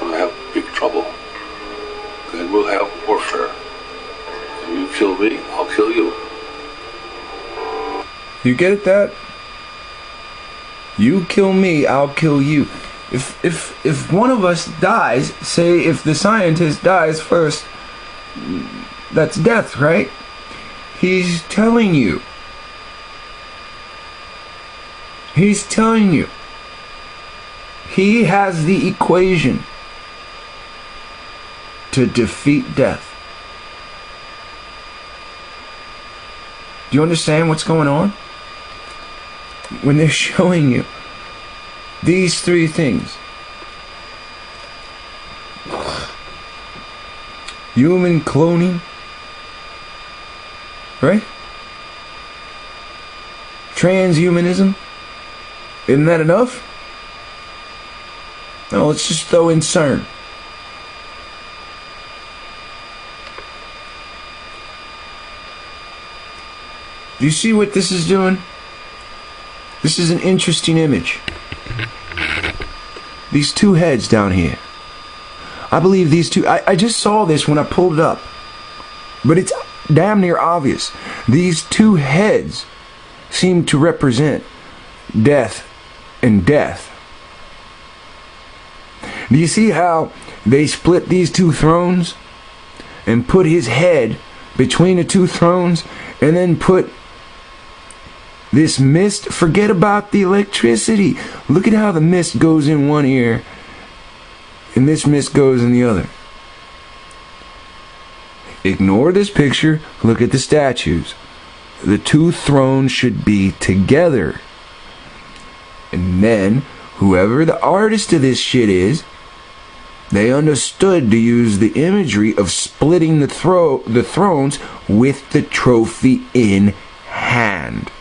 Speaker 9: we'll have big trouble. Then we'll have warfare. If you kill me, I'll kill you.
Speaker 1: You get that? You kill me, I'll kill you. If one of us dies, say if the scientist dies first, that's death, right? He's telling you. He's telling you. He has the equation to defeat death. Do you understand what's going on? When they're showing you these three things: human cloning, right? Transhumanism. Isn't that enough? No, let's just throw in CERN. Do you see what this is doing? This is an interesting image. These two heads down here. I believe these two... I just saw this when I pulled it up. But it's damn near obvious. These two heads seem to represent death and death. Do you see how they split these two thrones and put his head between the two thrones and then put this mist? Forget about the electricity. Look at how the mist goes in one ear and this mist goes in the other. Ignore this picture. Look at the statues. The two thrones should be together. And then, whoever the artist of this shit is, they understood to use the imagery of splitting the thrones with the trophy in hand.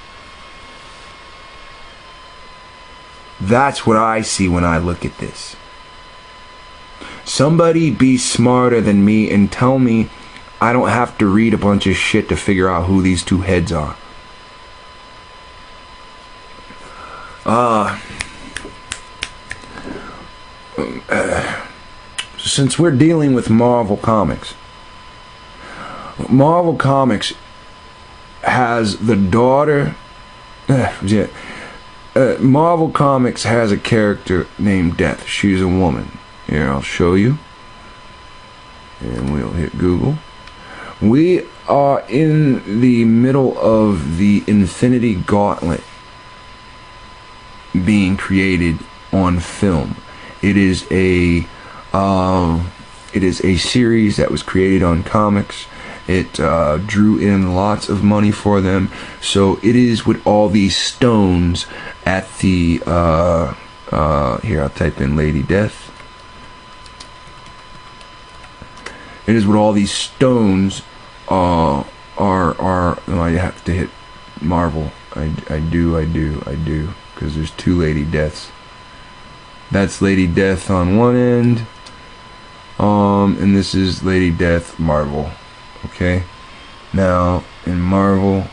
Speaker 1: That's what I see when I look at this. Somebody be smarter than me and tell me I don't have to read a bunch of shit to figure out who these two heads are. Since we're dealing with Marvel Comics has the daughter... Marvel Comics has a character named Death. She's a woman. Here, I'll show you. And we'll hit Google. We are in the middle of the Infinity Gauntlet being created on film. It is a series that was created on comics. It drew in lots of money for them. So it is with all these stones at the here, I'll type in Lady Death. It is with all these stones I have to hit Marvel. I do because there's two Lady Deaths. That's Lady Death on one end, and this is Lady Death Marvel. Okay, now in Marvel,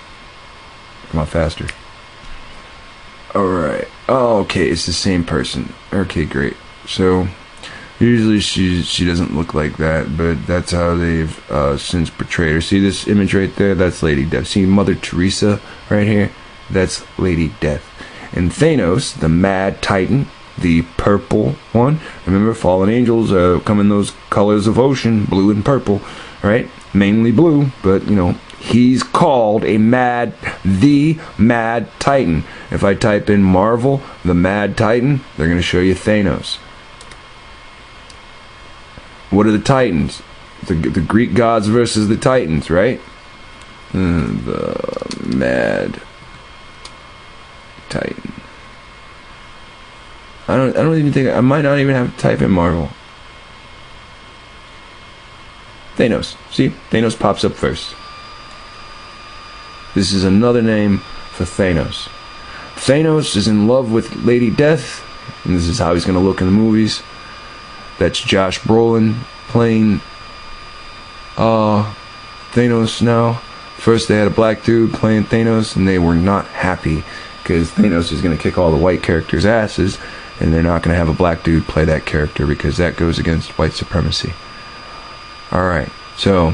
Speaker 1: come on faster. Alright, oh okay, it's the same person. Okay, great. So usually she doesn't look like that, but that's how they've since portrayed her. See this image right there? That's Lady Death. See Mother Teresa right here? That's Lady Death. And Thanos, the Mad Titan, the purple one. Remember, fallen angels come in those colors of ocean, blue and purple, right? Mainly blue, but you know, He's called the Mad Titan. If I type in Marvel, the Mad Titan, they're going to show you Thanos. What are the Titans? The Greek gods versus the Titans, right? The Mad Titan. I don't even think I might not even have to type in Marvel. Thanos. See? Thanos pops up first. This is another name for Thanos. Thanos is in love with Lady Death, and this is how he's going to look in the movies. That's Josh Brolin playing Thanos now. First they had a black dude playing Thanos, and they were not happy because Thanos is going to kick all the white characters' asses, and they're not going to have a black dude play that character because that goes against white supremacy. Alright, so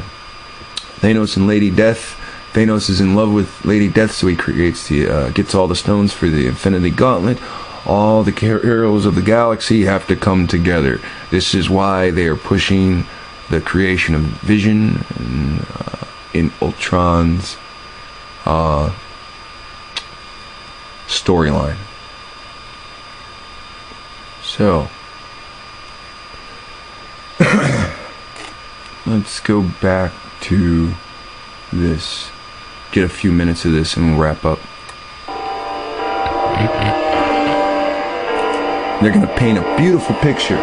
Speaker 1: Thanos and Lady Death. Thanos is in love with Lady Death, so he creates gets all the stones for the Infinity Gauntlet. All the heroes of the galaxy have to come together. This is why they are pushing the creation of Vision in Ultron's storyline. So let's go back to this. Get a few minutes of this and we'll wrap up. They're going to paint a beautiful picture.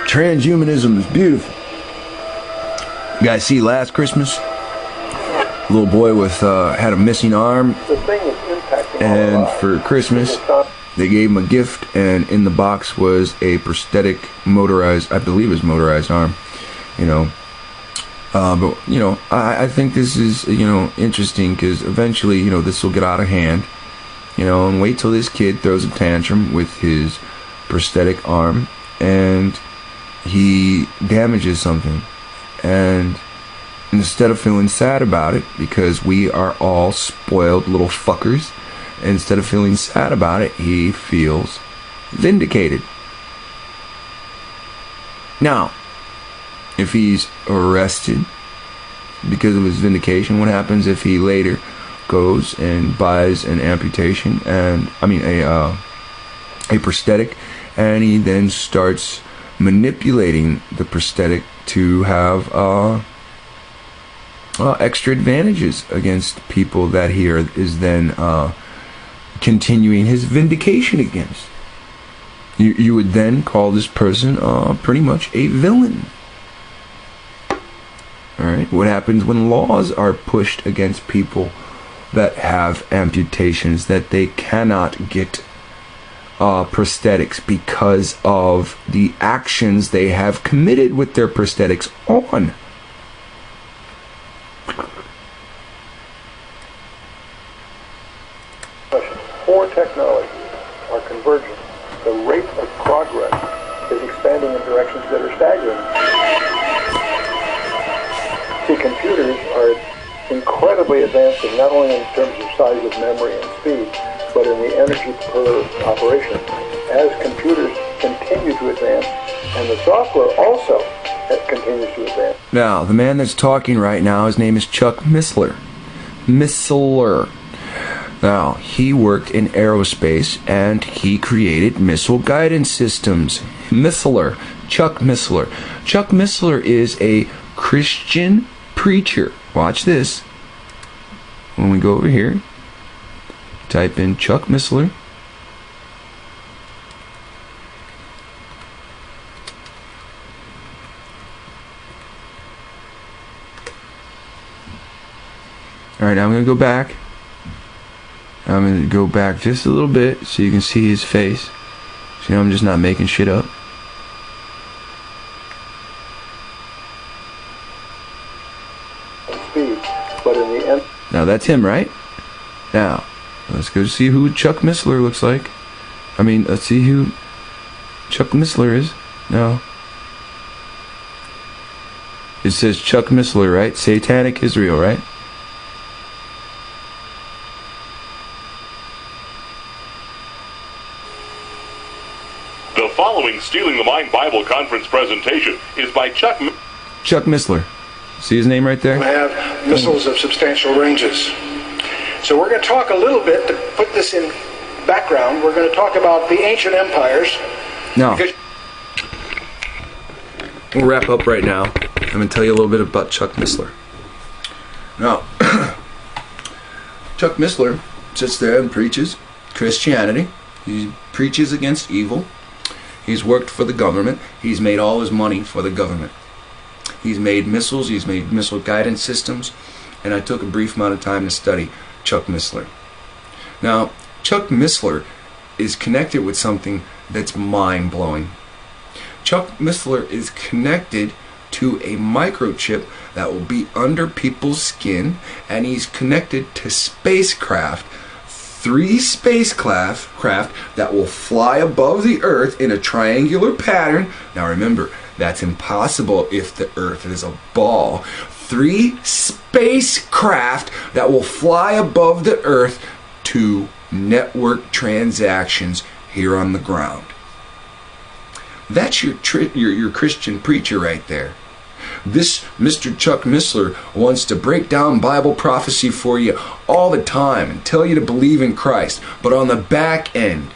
Speaker 1: Transhumanism is beautiful. You guys see Last Christmas? A little boy with had a missing arm, and for Christmas they gave him a gift, and in the box was a prosthetic motorized, I believe it was motorized arm, you know. But, you know, I think this is, you know, interesting because eventually, you know, this will get out of hand, you know, and wait till this kid throws a tantrum with his prosthetic arm and he damages something. And instead of feeling sad about it, because we are all spoiled little fuckers, instead of feeling sad about it, he feels vindicated. Now, if he's arrested because of his vindication, what happens if he later goes and buys an amputation and a prosthetic, and he then starts manipulating the prosthetic to have extra advantages against people that he is then continuing his vindication against? You would then call this person pretty much a villain. Alright, what happens when laws are pushed against people that have amputations, that they cannot get prosthetics because of the actions they have committed with their prosthetics on?
Speaker 10: Four technologies are converging. The rate of progress is expanding in directions that are staggering. See, computers are incredibly advanced, not only in terms of size of memory and speed, but in the energy per operation. As computers continue to advance, and the software also continues to advance.
Speaker 1: Now, the man that's talking right now, his name is Chuck Missler. Now, he worked in aerospace and he created missile guidance systems. Chuck Missler. Chuck Missler is a Christian preacher. Watch this. When we go over here, type in Chuck Missler. Alright, now I'm going to go back. I'm going to go back just a little bit so you can see his face. See, I'm just not making shit up. Now that's him, right? Now, let's go see who Chuck Missler looks like. Let's see who Chuck Missler is. No. It says Chuck Missler, right? Satanic Israel, right?
Speaker 5: The
Speaker 11: following Stealing the Mind Bible Conference presentation is by Chuck
Speaker 1: Missler. See his name right there?
Speaker 10: We have missiles of substantial ranges. So we're going to talk a little bit, to put this in background, we're going to talk about the ancient empires.
Speaker 1: No. We'll wrap up right now. I'm going to tell you a little bit about Chuck Missler. Now, Chuck Missler sits there and preaches Christianity. He preaches against evil. He's worked for the government. He's made all his money for the government. He's made missiles. He's made missile guidance systems. And I took a brief amount of time to study Chuck Missler. Now, Chuck Missler is connected with something that's mind-blowing. Chuck Missler is connected to a microchip that will be under people's skin, and he's connected to spacecraft, 3 spacecraft that will fly above the Earth in a triangular pattern. Now remember, that's impossible if the Earth is a ball. 3 spacecraft that will fly above the Earth to network transactions here on the ground. That's your Christian preacher right there. This Mr. Chuck Missler wants to break down Bible prophecy for you all the time and tell you to believe in Christ. But on the back end,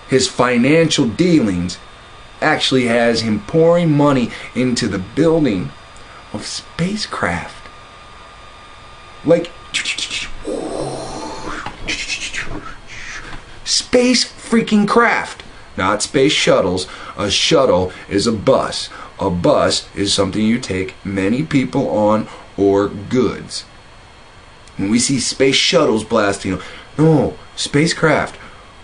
Speaker 1: his financial dealings actually has him pouring money into the building of spacecraft. Like space freaking craft. Not space shuttles. A shuttle is a bus. A bus is something you take many people on or goods. When we see space shuttles blasting, no, spacecraft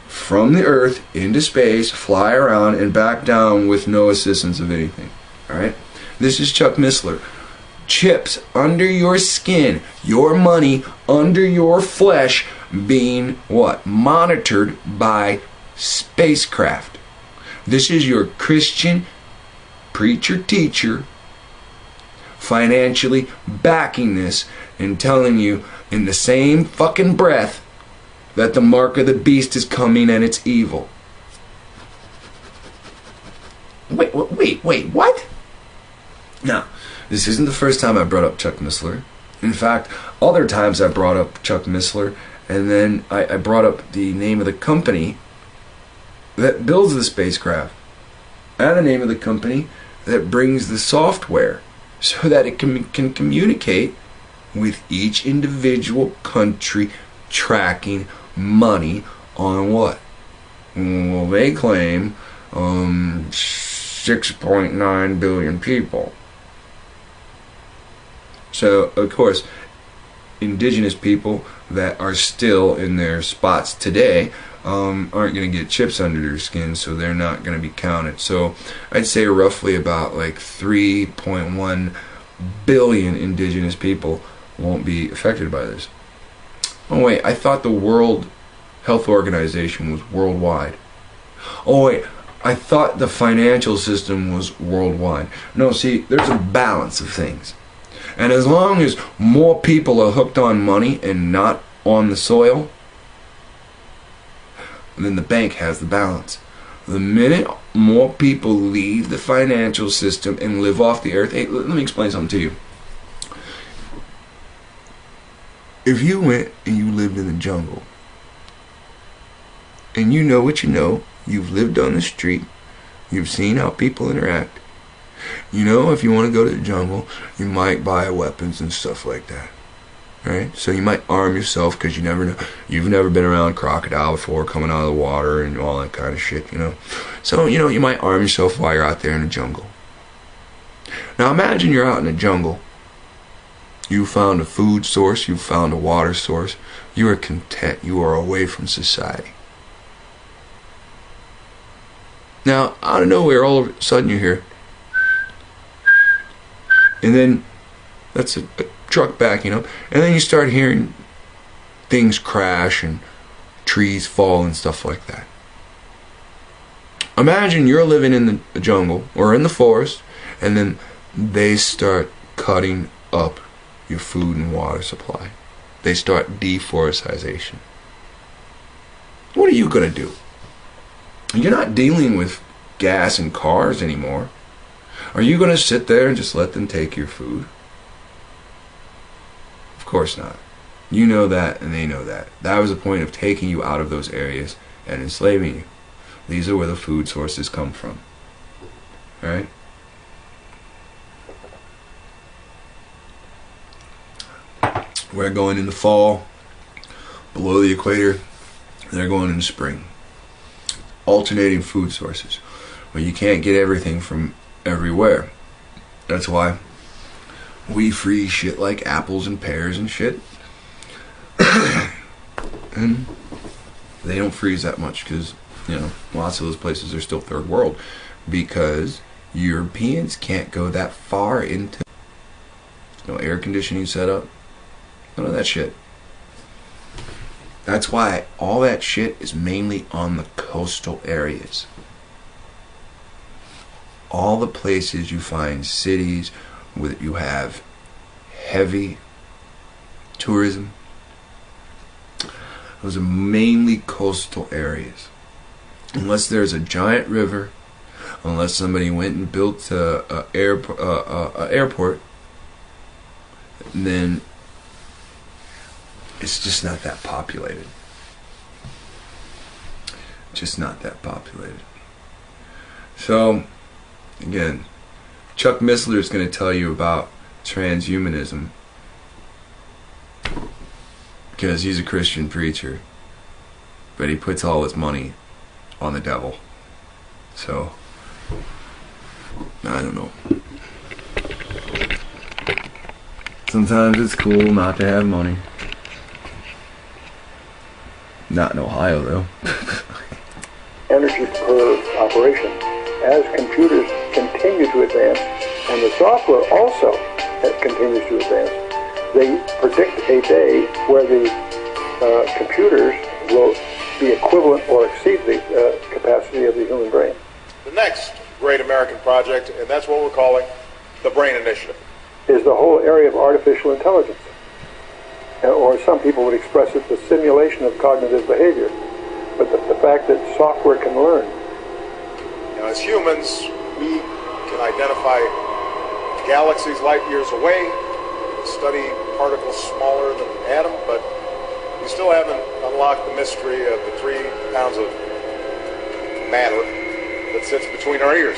Speaker 1: from the Earth into space, fly around and back down with no assistance of anything. Alright? This is Chuck Missler. Chips under your skin, your money under your flesh being what? Monitored by spacecraft. This is your Christian preacher teacher financially backing this and telling you in the same fucking breath that the mark of the beast is coming and it's evil. Wait, what? Now, this isn't the first time I brought up Chuck Missler. In fact, other times I brought up Chuck Missler, and then I brought up the name of the company that builds the spacecraft and the name of the company that brings the software so that it can communicate with each individual country tracking money on what? Well, they claim 6.9 billion people. So, of course, indigenous people that are still in their spots today aren't going to get chips under their skin, so they're not going to be counted. So I'd say roughly about like 3.1 billion indigenous people won't be affected by this. Oh wait, I thought the World Health Organization was worldwide. Oh wait, I thought the financial system was worldwide. No, see, there's a balance of things. And as long as more people are hooked on money and not on the soil, then the bank has the balance. The minute more people leave the financial system and live off the earth, hey, let me explain something to you. If you went and you lived in the jungle, and you know what you know, you've lived on the street, you've seen how people interact, you know if you want to go to the jungle, you might buy weapons and stuff like that. Right? So you might arm yourself because you never know. You've never been around crocodile before coming out of the water and all that kind of shit, you know. So, you know, you might arm yourself while you're out there in the jungle. Now imagine you're out in the jungle. You found a food source, you found a water source. You are content. You are away from society. Now, out of nowhere, all of a sudden you hear, and then that's a truck backing up, and then you start hearing things crash and trees fall and stuff like that. Imagine you're living in the jungle or in the forest, and then they start cutting up your food and water supply. They start deforestation. What are you going to do? You're not dealing with gas and cars anymore. Are you going to sit there and just let them take your food? Of course not. You know that, and they know that. That was the point of taking you out of those areas and enslaving you. These are where the food sources come from. Alright? We're going into fall. Below the equator, they're going into spring. Alternating food sources. Well, you can't get everything from everywhere. That's why we freeze shit like apples and pears and shit. And they don't freeze that much because, you know, lots of those places are still third world because Europeans can't go that far into no air conditioning setup, none of that shit. That's why all that shit is mainly on the coastal areas. All the places you find cities where you have heavy tourism, those are mainly coastal areas. Unless there's a giant river, unless somebody went and built a airport, then it's just not that populated. Just not that populated. So, again, Chuck Missler is going to tell you about transhumanism because he's a Christian preacher, but he puts all his money on the devil. So, I don't know. Sometimes it's cool not to have money. Not in Ohio, though.
Speaker 10: Energy per operation. As computers continue to advance, and the software also continues to advance, they predict a day where the computers will be equivalent or exceed the capacity of the human brain.
Speaker 12: The next great American project, and that's what we're calling the Brain Initiative,
Speaker 10: is the whole area of artificial intelligence. Or some people would express it the simulation of cognitive behavior. But the fact that software can learn.
Speaker 12: Now, as humans, we can identify galaxies light years away, study particles smaller than an atom, but we still haven't unlocked the mystery of the 3 pounds of matter that sits between our ears.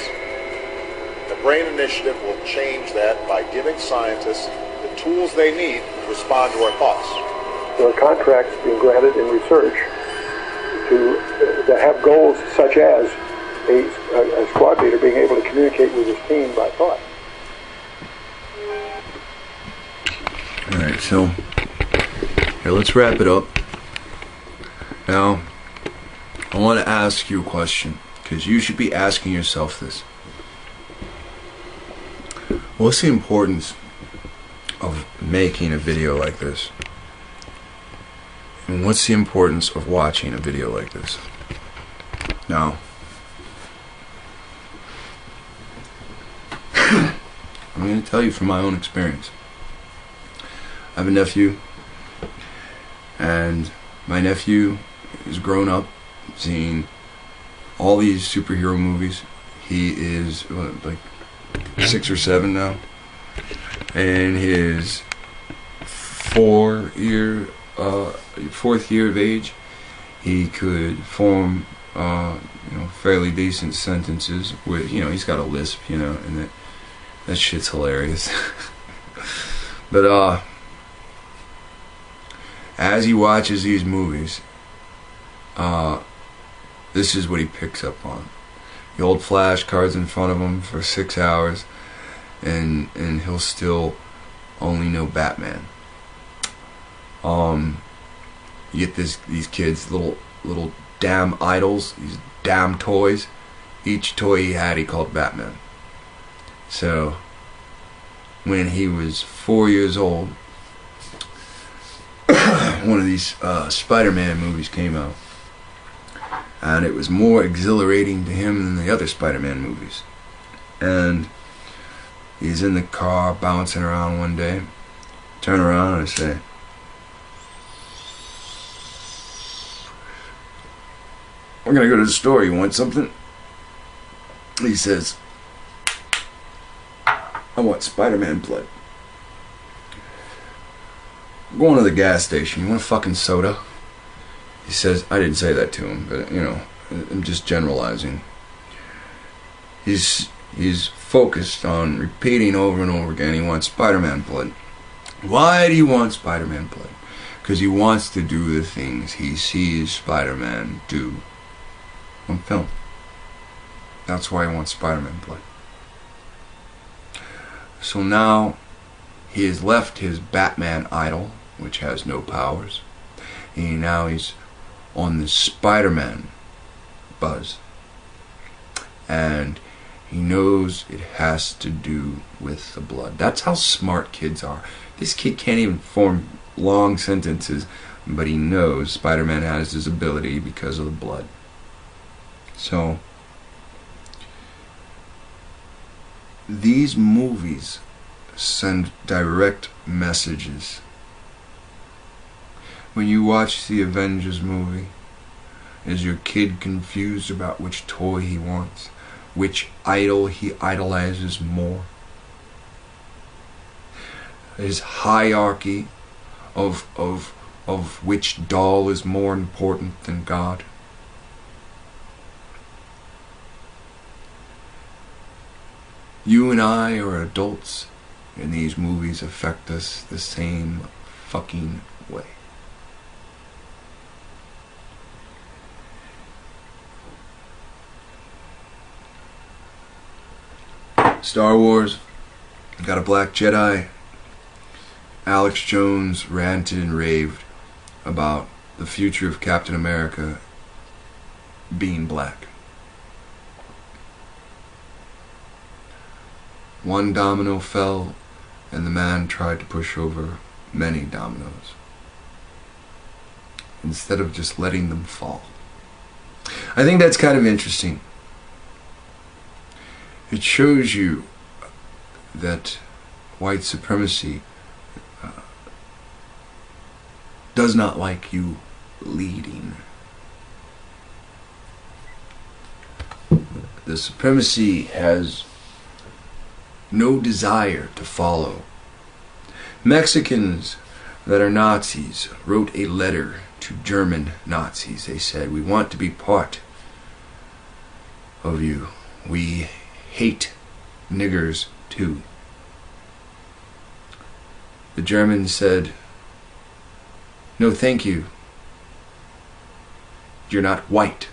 Speaker 12: The Brain Initiative will change that by giving scientists the tools they need to respond to our thoughts.
Speaker 10: There are contracts being granted in research to have goals such as a squad leader being able to communicate with his team by thought.
Speaker 1: Alright, so here, let's wrap it up. Now, I want to ask you a question, because you should be asking yourself this. What's the importance of making a video like this? And what's the importance of watching a video like this? Now, I'm going to tell you from my own experience. I have a nephew, and my nephew is grown up seeing all these superhero movies. He is like 6 or 7 now, and his 4th year of age, he could form fairly decent sentences with, he's got a lisp, and that shit's hilarious. But as he watches these movies, this is what he picks up on. The old flashcards in front of him for 6 hours, and he'll still only know Batman. You get these kids, little damn idols, these damn toys. Each toy he had, he called Batman. So when he was 4 years old, one of these Spider-Man movies came out, and it was more exhilarating to him than the other Spider-Man movies. And he's in the car bouncing around one day, turn around and I say, "We're gonna go to the store, you want something?" He says, I want Spider-Man blood. I'm going to the gas station. You want a fucking soda? He says, I didn't say that to him, but, you know, I'm just generalizing. He's focused on repeating over and over again, he wants Spider-Man blood. Why do you want Spider-Man blood? Because he wants to do the things he sees Spider-Man do on film. That's why he wants Spider-Man blood. So now he has left his Batman idol, which has no powers, and now he's on the Spider-Man buzz. And he knows it has to do with the blood. That's how smart kids are. This kid can't even form long sentences, but he knows Spider-Man has his ability because of the blood. So these movies send direct messages. When you watch the Avengers movie, is your kid confused about which toy he wants? Which idol he idolizes more? His hierarchy of which doll is more important than God? You and I are adults, and these movies affect us the same fucking way. Star Wars, got a black Jedi. Alex Jones ranted and raved about the future of Captain America being black. One domino fell, and the man tried to push over many dominoes, instead of just letting them fall. I think that's kind of interesting. It shows you that white supremacy does not like you leading. The supremacy has no desire to follow. Mexicans that are Nazis wrote a letter to German Nazis. They said, we want to be part of you. We hate niggers too. The Germans said, no thank you. You're not white.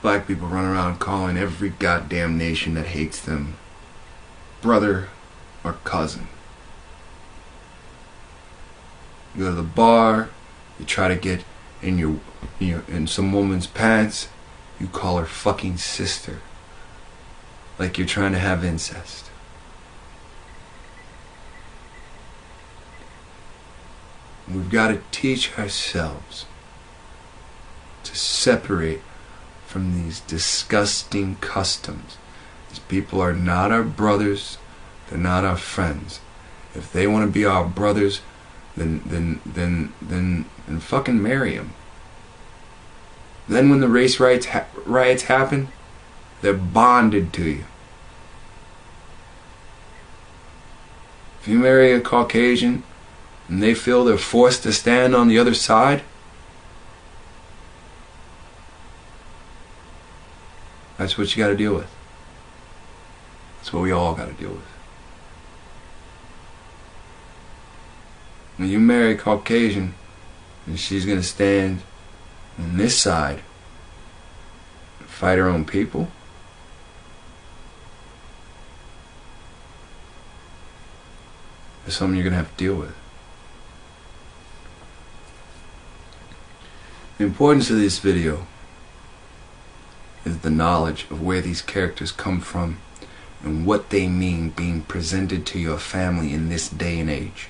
Speaker 1: Black people run around calling every goddamn nation that hates them brother or cousin. You go to the bar, you try to get in some woman's pants, you call her fucking sister, like you're trying to have incest. We've got to teach ourselves to separate from these disgusting customs. These people are not our brothers, they're not our friends. If they want to be our brothers, then fucking marry them. Then when the race riots happen, they're bonded to you. If you marry a Caucasian and they feel they're forced to stand on the other side, that's what you got to deal with. That's what we all got to deal with. When you marry a Caucasian and she's going to stand on this side and fight her own people, that's something you're going to have to deal with. The importance of this video is the knowledge of where these characters come from and what they mean being presented to your family in this day and age.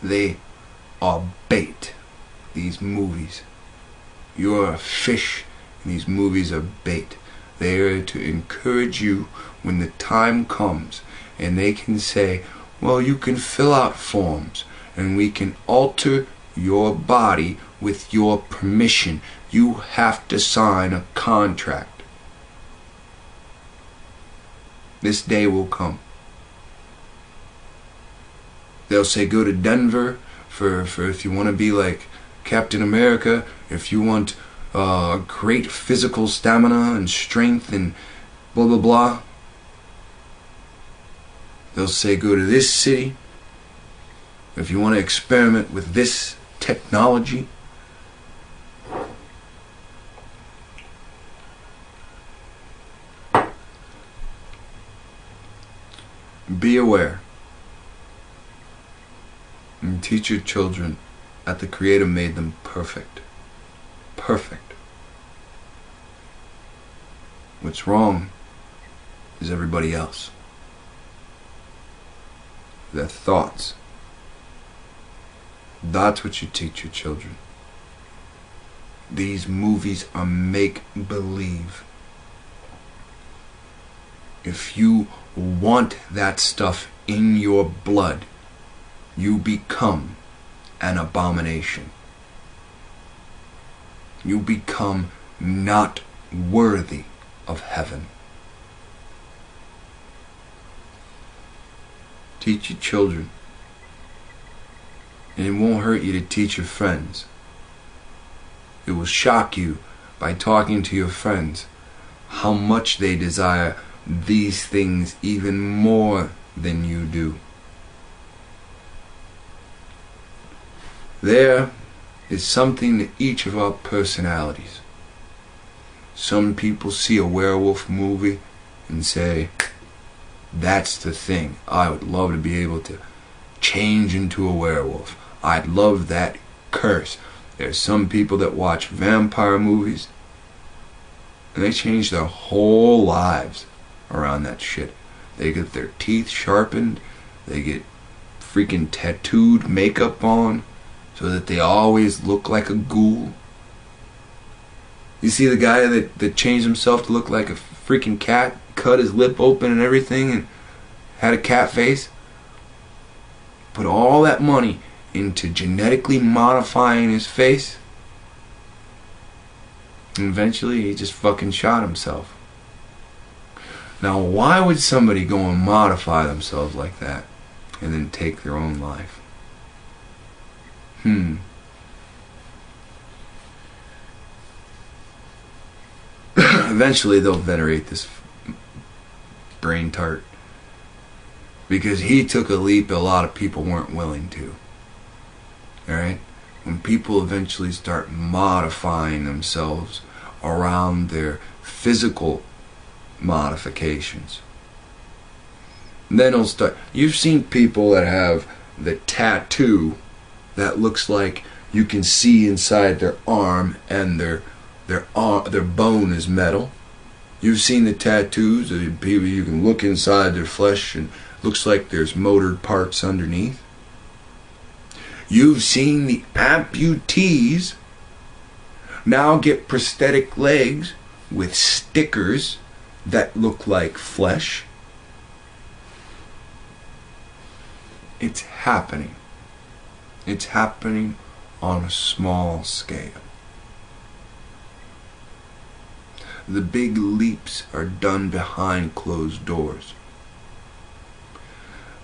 Speaker 1: They are bait. These movies. You're a fish and these movies are bait. They are to encourage you when the time comes and they can say, well, you can fill out forms. and we can alter your body with your permission. You have to sign a contract. This day will come. They'll say go to Denver for if you want to be like Captain America, if you want great physical stamina and strength and blah blah blah. They'll say go to this city if you want to experiment with this technology. Be aware and teach your children that the Creator made them perfect. Perfect. What's wrong is everybody else. Their thoughts. That's what you teach your children. These movies are make-believe. If you want that stuff in your blood, you become an abomination. You become not worthy of heaven. Teach your children. And it won't hurt you to teach your friends. It will shock you by talking to your friends how much they desire these things even more than you do. There is something to each of our personalities. Some people see a werewolf movie and say, that's the thing. I would love to be able to change into a werewolf. I'd love that curse. There's some people that watch vampire movies and they change their whole lives around that shit. They get their teeth sharpened, they get freaking tattooed makeup on so that they always look like a ghoul. You see the guy that changed himself to look like a freaking cat, cut his lip open and everything and had a cat face? Put all that money into genetically modifying his face, and eventually he just fucking shot himself. Now why would somebody go and modify themselves like that and then take their own life? Eventually they'll venerate this brain tart, because he took a leap a lot of people weren't willing to. Alright? When people eventually start modifying themselves around their physical modifications, then it'll start. You've seen people that have the tattoo that looks like you can see inside their arm and their bone is metal. You've seen the tattoos of people, you can look inside their flesh and looks like there's motored parts underneath. You've seen the amputees now get prosthetic legs with stickers that look like flesh. It's happening. It's happening on a small scale. The big leaps are done behind closed doors.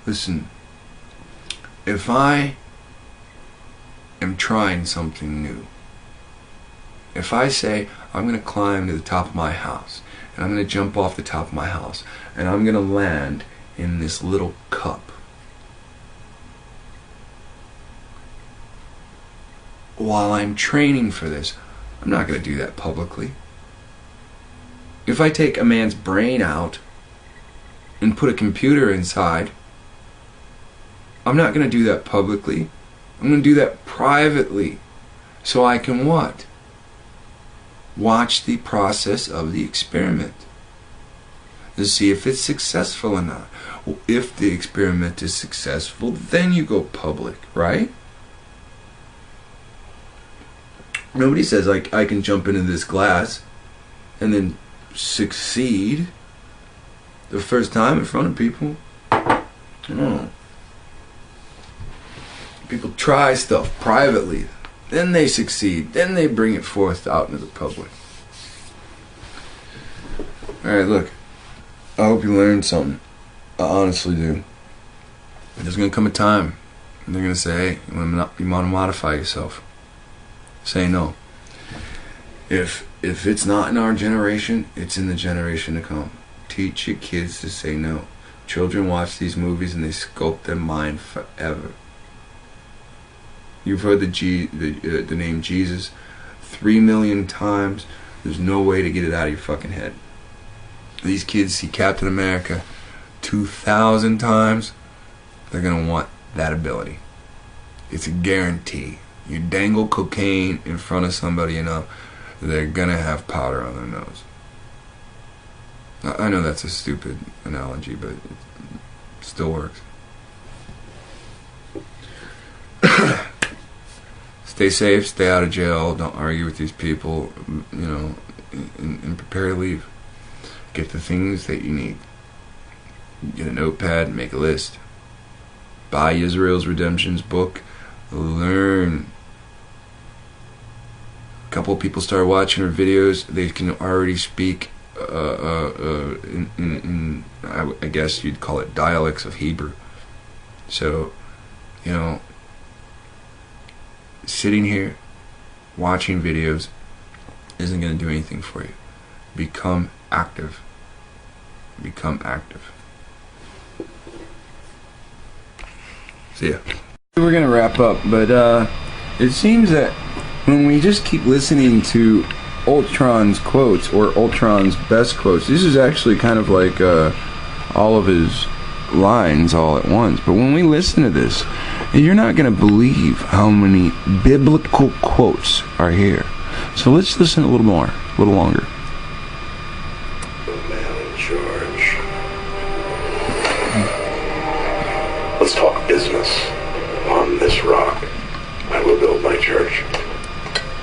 Speaker 1: Listen, if I am trying something new, if I say I'm going to climb to the top of my house and I'm going to jump off the top of my house and I'm going to land in this little cup, while I'm training for this, I'm not going to do that publicly. If I take a man's brain out and put a computer inside, I'm not going to do that publicly. I'm going to do that privately, so I can what? Watch the process of the experiment to see if it's successful or not. Well, if the experiment is successful, then you go public, right? Nobody says like I can jump into this glass and then succeed the first time in front of people. No. People try stuff privately, then they succeed, then they bring it forth out into the public. Alright, look, I hope you learned something. I honestly do. There's gonna come a time and they're gonna say, hey, you want to modify yourself. Say no. If it's not in our generation, it's in the generation to come. Teach your kids to say no. Children watch these movies and they sculpt their mind forever. You've heard the name Jesus 3 million times. There's no way to get it out of your fucking head. These kids see Captain America 2,000 times. They're gonna want that ability. It's a guarantee. You dangle cocaine in front of somebody enough, they're gonna have powder on their nose. I know that's a stupid analogy, but it still works. Stay safe, stay out of jail, don't argue with these people, you know, and prepare to leave. Get the things that you need. Get a notepad, make a list. Buy Israel's Redemption's book. Learn. A couple of people start watching her videos. They can already speak in I guess you'd call it dialects of Hebrew. So, you know, sitting here watching videos isn't going to do anything for you. Become active. Become active. See ya. We're gonna wrap up, but it seems that when we just keep listening to Ultron's quotes, or Ultron's best quotes, this is actually kind of like all of his lines all at once. But when we listen to this, you're not gonna believe how many biblical quotes are here. So let's listen a little more, a little longer.
Speaker 5: Let's talk business. On this rock, I will build my church.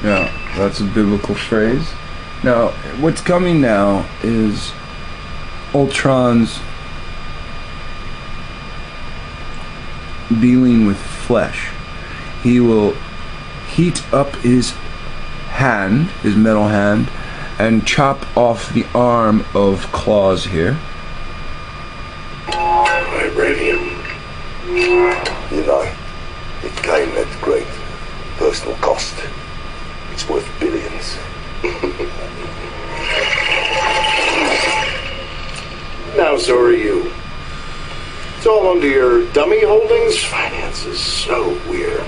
Speaker 1: Yeah, that's a biblical phrase. Now, what's coming now is Ultron's dealing with flesh. He will heat up his hand, his metal hand, and chop off the arm of Claws here.
Speaker 5: Vibranium.
Speaker 13: You know, it came at great personal cost. It's worth billions.
Speaker 5: Now, so are you. It's all under your dummy holdings. Finance is so weird.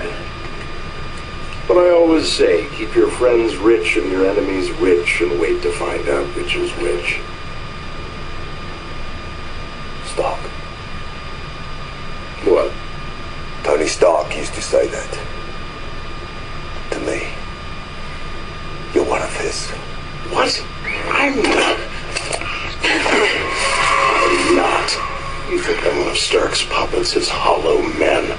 Speaker 5: But I always say, keep your friends rich and your enemies rich, and wait to find out which is which.
Speaker 13: Stark.
Speaker 5: What?
Speaker 13: Tony Stark used to say that. To me. You're one of his.
Speaker 5: What? I'm not. I'm not. You think I'm one of Stark's puppets, his hollow men?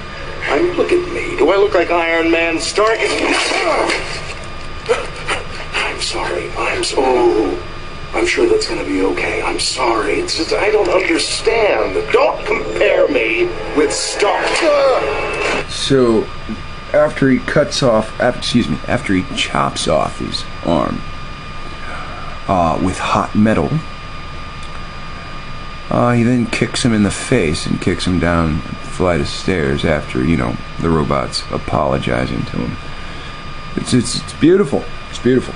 Speaker 5: Look at me. Do I look like Iron Man Stark? I'm sorry. I'm sure that's going to be okay. I'm sorry. It's just, I don't understand. Don't compare me with Stark.
Speaker 1: So, after he chops off his arm with hot metal, he then kicks him in the face and kicks him down a flight of stairs after, you know, the robot's apologizing to him. It's beautiful. It's beautiful.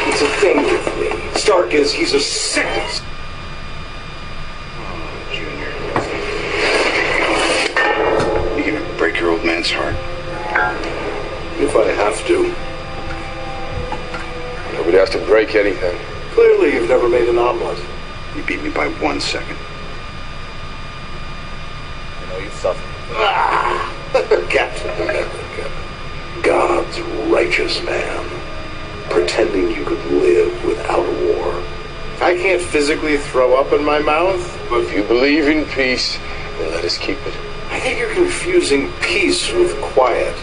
Speaker 5: It's a thing with me. Stark he's a sickness.
Speaker 4: Junior. You gonna break your old man's heart?
Speaker 5: If I have to.
Speaker 3: Nobody has to break anything.
Speaker 5: Clearly, you've never made an omelet.
Speaker 4: You beat me by 1 second.
Speaker 3: I know you've suffered.
Speaker 5: Captain America. God's righteous man. Pretending you could live without a war. I can't physically throw up in my mouth.
Speaker 3: But if you believe in peace, then let us keep it.
Speaker 5: I think you're confusing peace with quiet.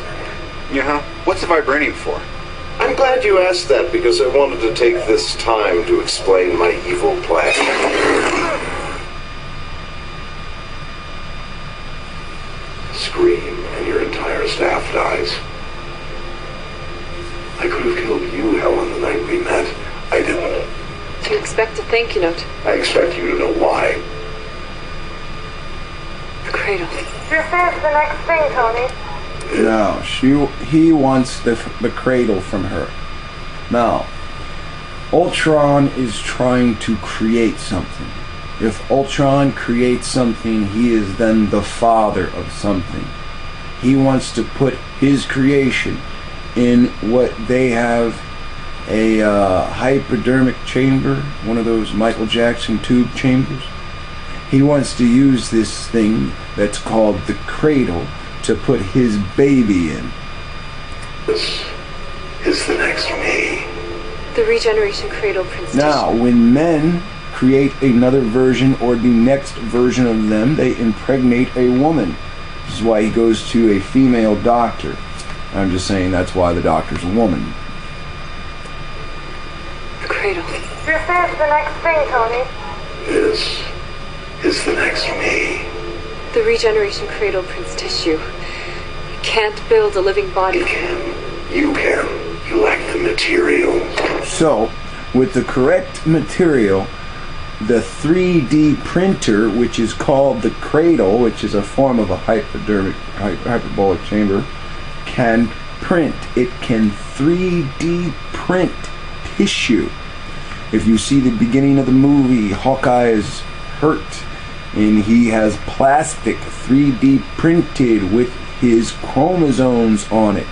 Speaker 4: Yeah? What's the vibranium for?
Speaker 5: I'm glad you asked that, because I wanted to take this time to explain my evil plan. Scream
Speaker 7: Thank you note.
Speaker 13: I expect you to know why.
Speaker 7: The cradle.
Speaker 14: This is the next thing, Tony.
Speaker 15: No, he wants the cradle from her. Now, Ultron is trying to create something. If Ultron creates something, he is then the father of something. He wants to put his creation in what they have, a hypodermic chamber, one of those Michael Jackson tube chambers. He wants to use this thing that's called the cradle to put his baby in.
Speaker 13: This is the next me.
Speaker 7: The regeneration cradle, Prince.
Speaker 15: Now, when men create another version or the next version of them, they impregnate a woman. This is why he goes to a female doctor. I'm just saying that's why the doctor's a woman.
Speaker 7: The cradle.
Speaker 14: This is the next thing, Tony.
Speaker 13: This is the next me.
Speaker 7: The regeneration cradle, Prince Tissue. You can't build a living body.
Speaker 13: You can. You can. You lack the material.
Speaker 15: So, with the correct material, the 3D printer, which is called the cradle, which is a form of a hyperbolic chamber, can print. It can 3D print tissue. If you see the beginning of the movie, Hawkeye is hurt, and he has plastic 3D printed with his chromosomes on it.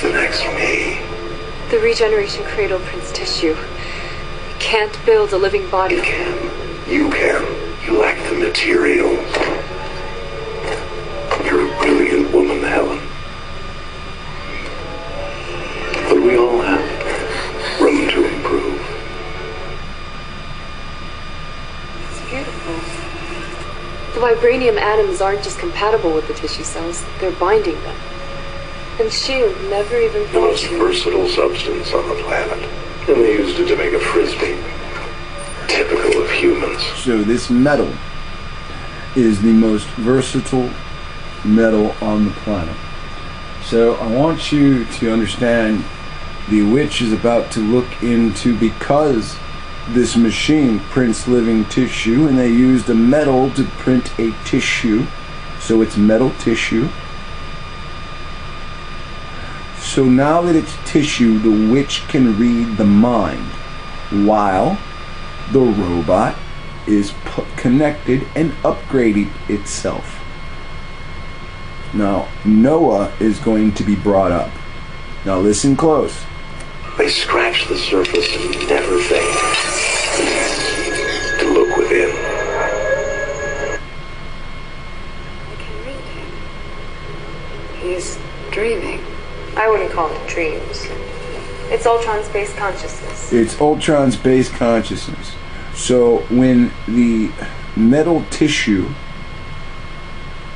Speaker 13: The next me.
Speaker 7: The regeneration cradle, Prince Tissue. You can't build a living body.
Speaker 13: You can. You can. You lack the material. You're a brilliant woman, Helen. But we all have room to improve.
Speaker 7: It's beautiful. The vibranium atoms aren't just compatible with the tissue cells, they're binding them. And S.H.I.E.L.D. never even
Speaker 13: The most versatile substance on the planet. And they used it to make a frisbee. Typical of humans.
Speaker 15: So this metal is the most versatile metal on the planet. So I want you to understand the witch is about to look into, because this machine prints living tissue and they used a metal to print a tissue, so it's metal tissue. So now that it's tissue, the witch can read the mind, while the robot is connected and upgraded itself. Now, Noah is going to be brought up. Now listen close.
Speaker 13: They scratch the surface and never think to look within.
Speaker 7: I can read him. He's dreaming. I wouldn't call it dreams. It's Ultron's base consciousness.
Speaker 15: It's Ultron's base consciousness. So when the metal tissue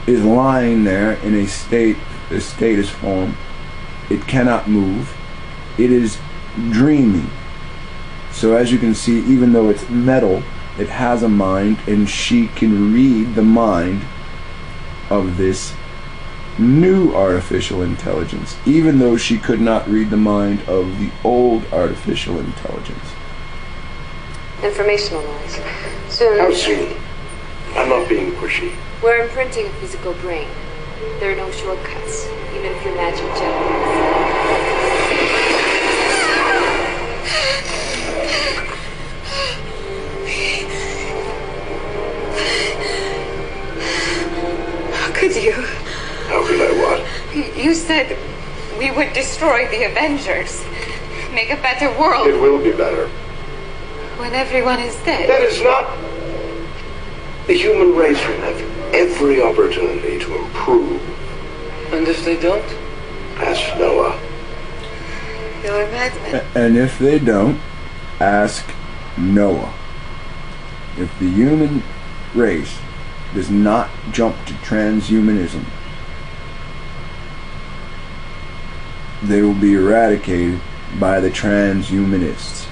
Speaker 15: is lying there in a status form, it cannot move. It is dreaming. So as you can see, even though it's metal, it has a mind, and she can read the mind of this new artificial intelligence, even though she could not read the mind of the old artificial intelligence.
Speaker 7: Informational noise. Soon.
Speaker 13: How soon? I'm not being pushy.
Speaker 7: We're imprinting a physical brain. There are no shortcuts, even if your magic generates. How could you?
Speaker 13: How could I what?
Speaker 14: You said we would destroy the Avengers. Make a better world.
Speaker 13: It will be better.
Speaker 14: When everyone is dead.
Speaker 13: That is not... The human race will have every opportunity to improve.
Speaker 3: And if they don't?
Speaker 13: Ask Noah.
Speaker 14: You're a madman.
Speaker 15: And if they don't, ask Noah. If the human race does not jump to transhumanism, they will be eradicated by the transhumanists.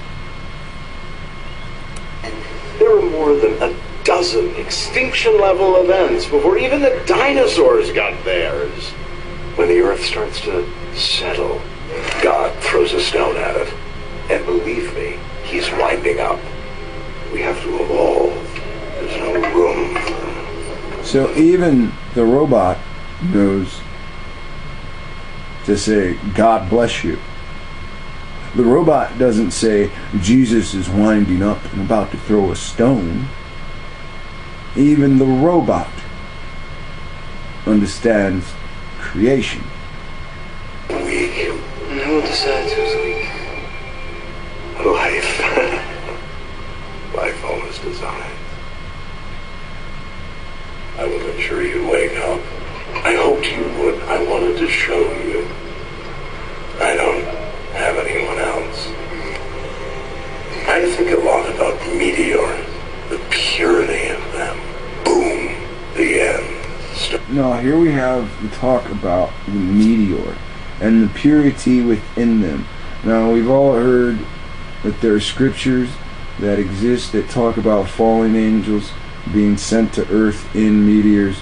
Speaker 13: There are more than a dozen extinction-level events before even the dinosaurs got theirs. When the Earth starts to settle, God throws a stone at it. And believe me, he's winding up. We have to evolve. There's no room for...
Speaker 15: So even the robot knows to say, God bless you. The robot doesn't say, Jesus is winding up and about to throw a stone. Even the robot understands creation.
Speaker 13: Weak. And who decides who's weak? Life. Life always decides. I wasn't sure you'd wake up. I hoped you would. I wanted to show you. I don't have anyone else. I think a lot about meteors, the purity of them. Boom, the end.
Speaker 15: Now here we have the talk about the meteor and the purity within them. Now we've all heard that there are scriptures that exist that talk about fallen angels being sent to earth in meteors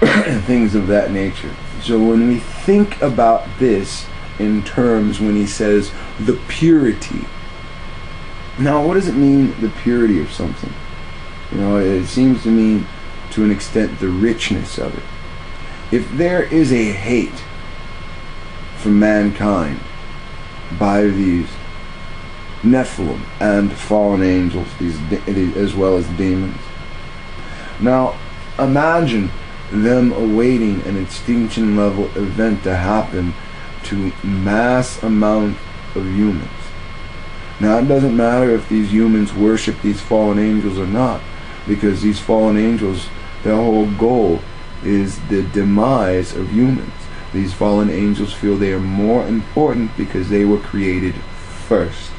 Speaker 15: and things of that nature. So when we think about this in terms when he says the purity, now what does it mean, the purity of something? You know, it seems to mean to an extent the richness of it. If there is a hate for mankind by these Nephilim and fallen angels, these as well as demons, now imagine them awaiting an extinction level event to happen to mass amount of humans. Now it doesn't matter if these humans worship these fallen angels or not, because these fallen angels, their whole goal is the demise of humans. These fallen angels feel they are more important because they were created first.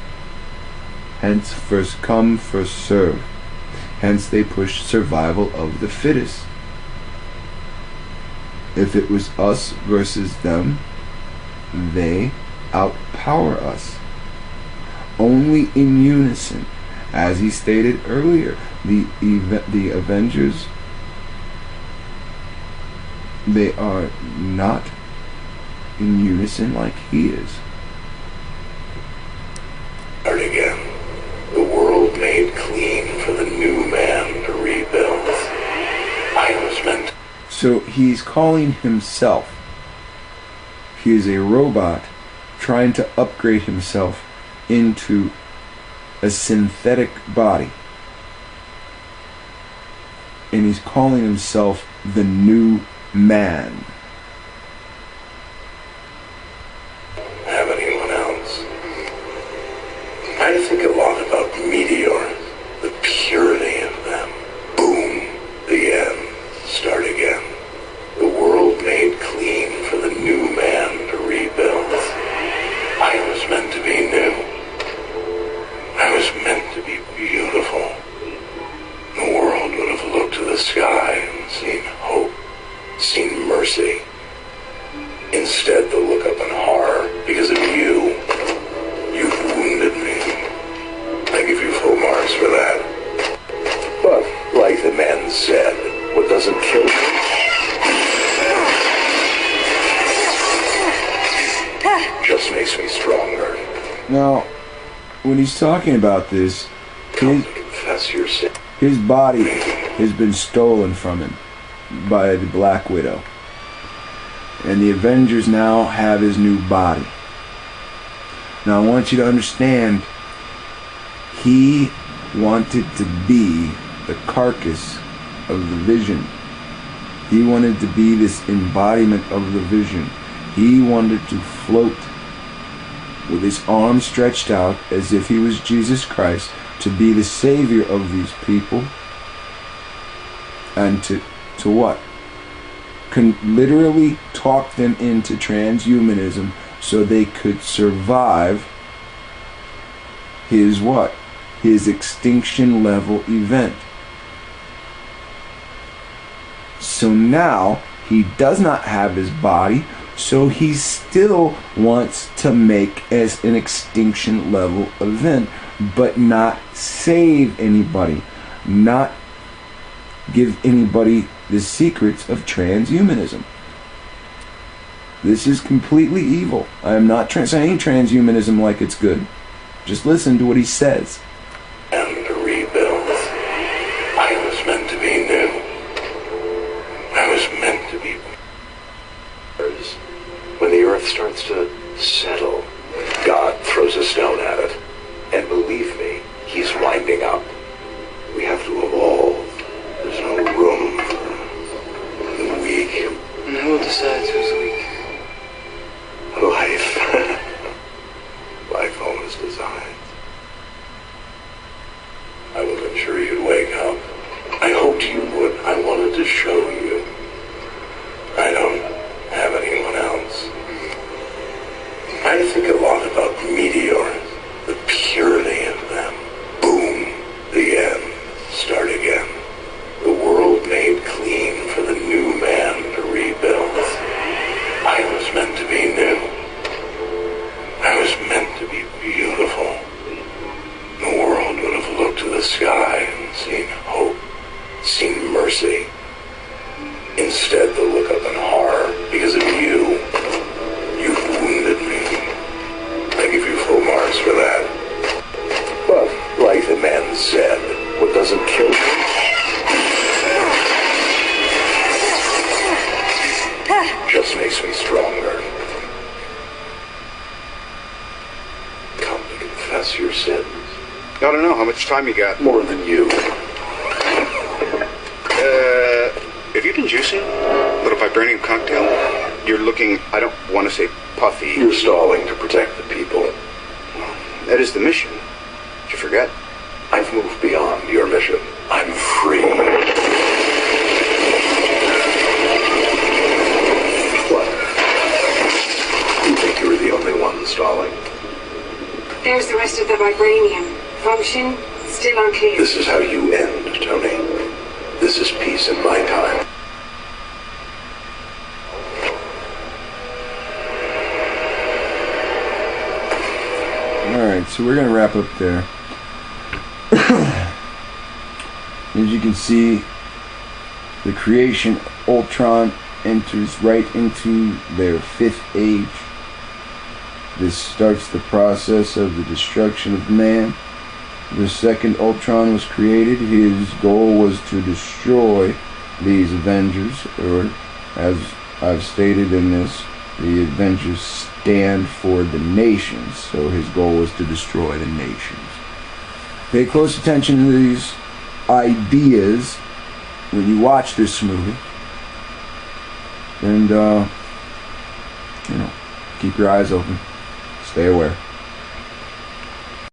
Speaker 15: Hence, first come, first serve. Hence, they push survival of the fittest. If it was us versus them, they outpower us. Only in unison. As he stated earlier, the Avengers, they are not in unison like he is.
Speaker 13: Start again. The world made clean for the new man to rebuild. I was meant to...
Speaker 15: So he's calling himself. He is a robot trying to upgrade himself into a synthetic body. And he's calling himself the new man.
Speaker 13: Have anyone else? I think a lot about meteors, the purity of them. Boom, the end. Start again. The world made clean for the new man to rebuild. I was meant to be new. I was meant to be beautiful. The world would have looked to the sky and seen hope, seen mercy. Instead, they'll look up in horror because of you. You've wounded me. I give you full marks for that. But, like the man said, what doesn't kill you just makes me stronger.
Speaker 15: Now, when he's talking about this,
Speaker 13: Confess your sin.
Speaker 15: his body has been stolen from him by the Black Widow. And the Avengers now have his new body. Now I want you to understand, he wanted to be the carcass of the vision. He wanted to be this embodiment of the vision. He wanted to float with his arms stretched out as if he was Jesus Christ, to be the savior of these people, and to what? Can literally talk them into transhumanism so they could survive his what? His extinction level event. So now he does not have his body, so he still wants to make as an extinction level event, but not save anybody, not give anybody the secrets of transhumanism. This is completely evil. I am not saying transhumanism like it's good. Just listen to what he says.
Speaker 13: And to wants to settle, God throws a stone at it. And believe me, he's winding up. We have to evolve. There's no room for the weak.
Speaker 3: And who decides who's weak?
Speaker 13: Life. Life owns design. I wasn't sure you'd wake up. I hoped you would. I wanted to show you. I don't have anyone else. I think a lot about meteors, the purity of them. Boom, the end. Start again. The world made clean for the new man to rebuild. I was meant to be new. I was meant to be beautiful. The world would have looked to the sky and seen hope, seen mercy. Instead, they'll look up in horror because of you. You wounded me. I give you full marks for that. But, like the man said, what doesn't kill you just makes me stronger. Come to confess your sins.
Speaker 4: I don't know how much time you got.
Speaker 13: More than you.
Speaker 4: Have you been juicing? A little vibranium cocktail? You're looking, I don't want to say puffy.
Speaker 13: You're stalling to protect the people.
Speaker 4: That is the mission. Did you forget?
Speaker 13: I've moved beyond your mission. I'm free. What? You think you were the only one stalling?
Speaker 14: There's the rest of the vibranium. Function still unclear.
Speaker 13: This is how you end, Tony. This is peace in my time.
Speaker 15: Alright, so we're going to wrap up there. As you can see, the creation Ultron enters right into their 5th age. This starts the process of the destruction of man. The second Ultron was created. His goal was to destroy these Avengers, or as I've stated in this, the Avengers stand for the nations. So his goal was to destroy the nations. Pay close attention to these ideas when you watch this movie. And, keep your eyes open. Stay aware.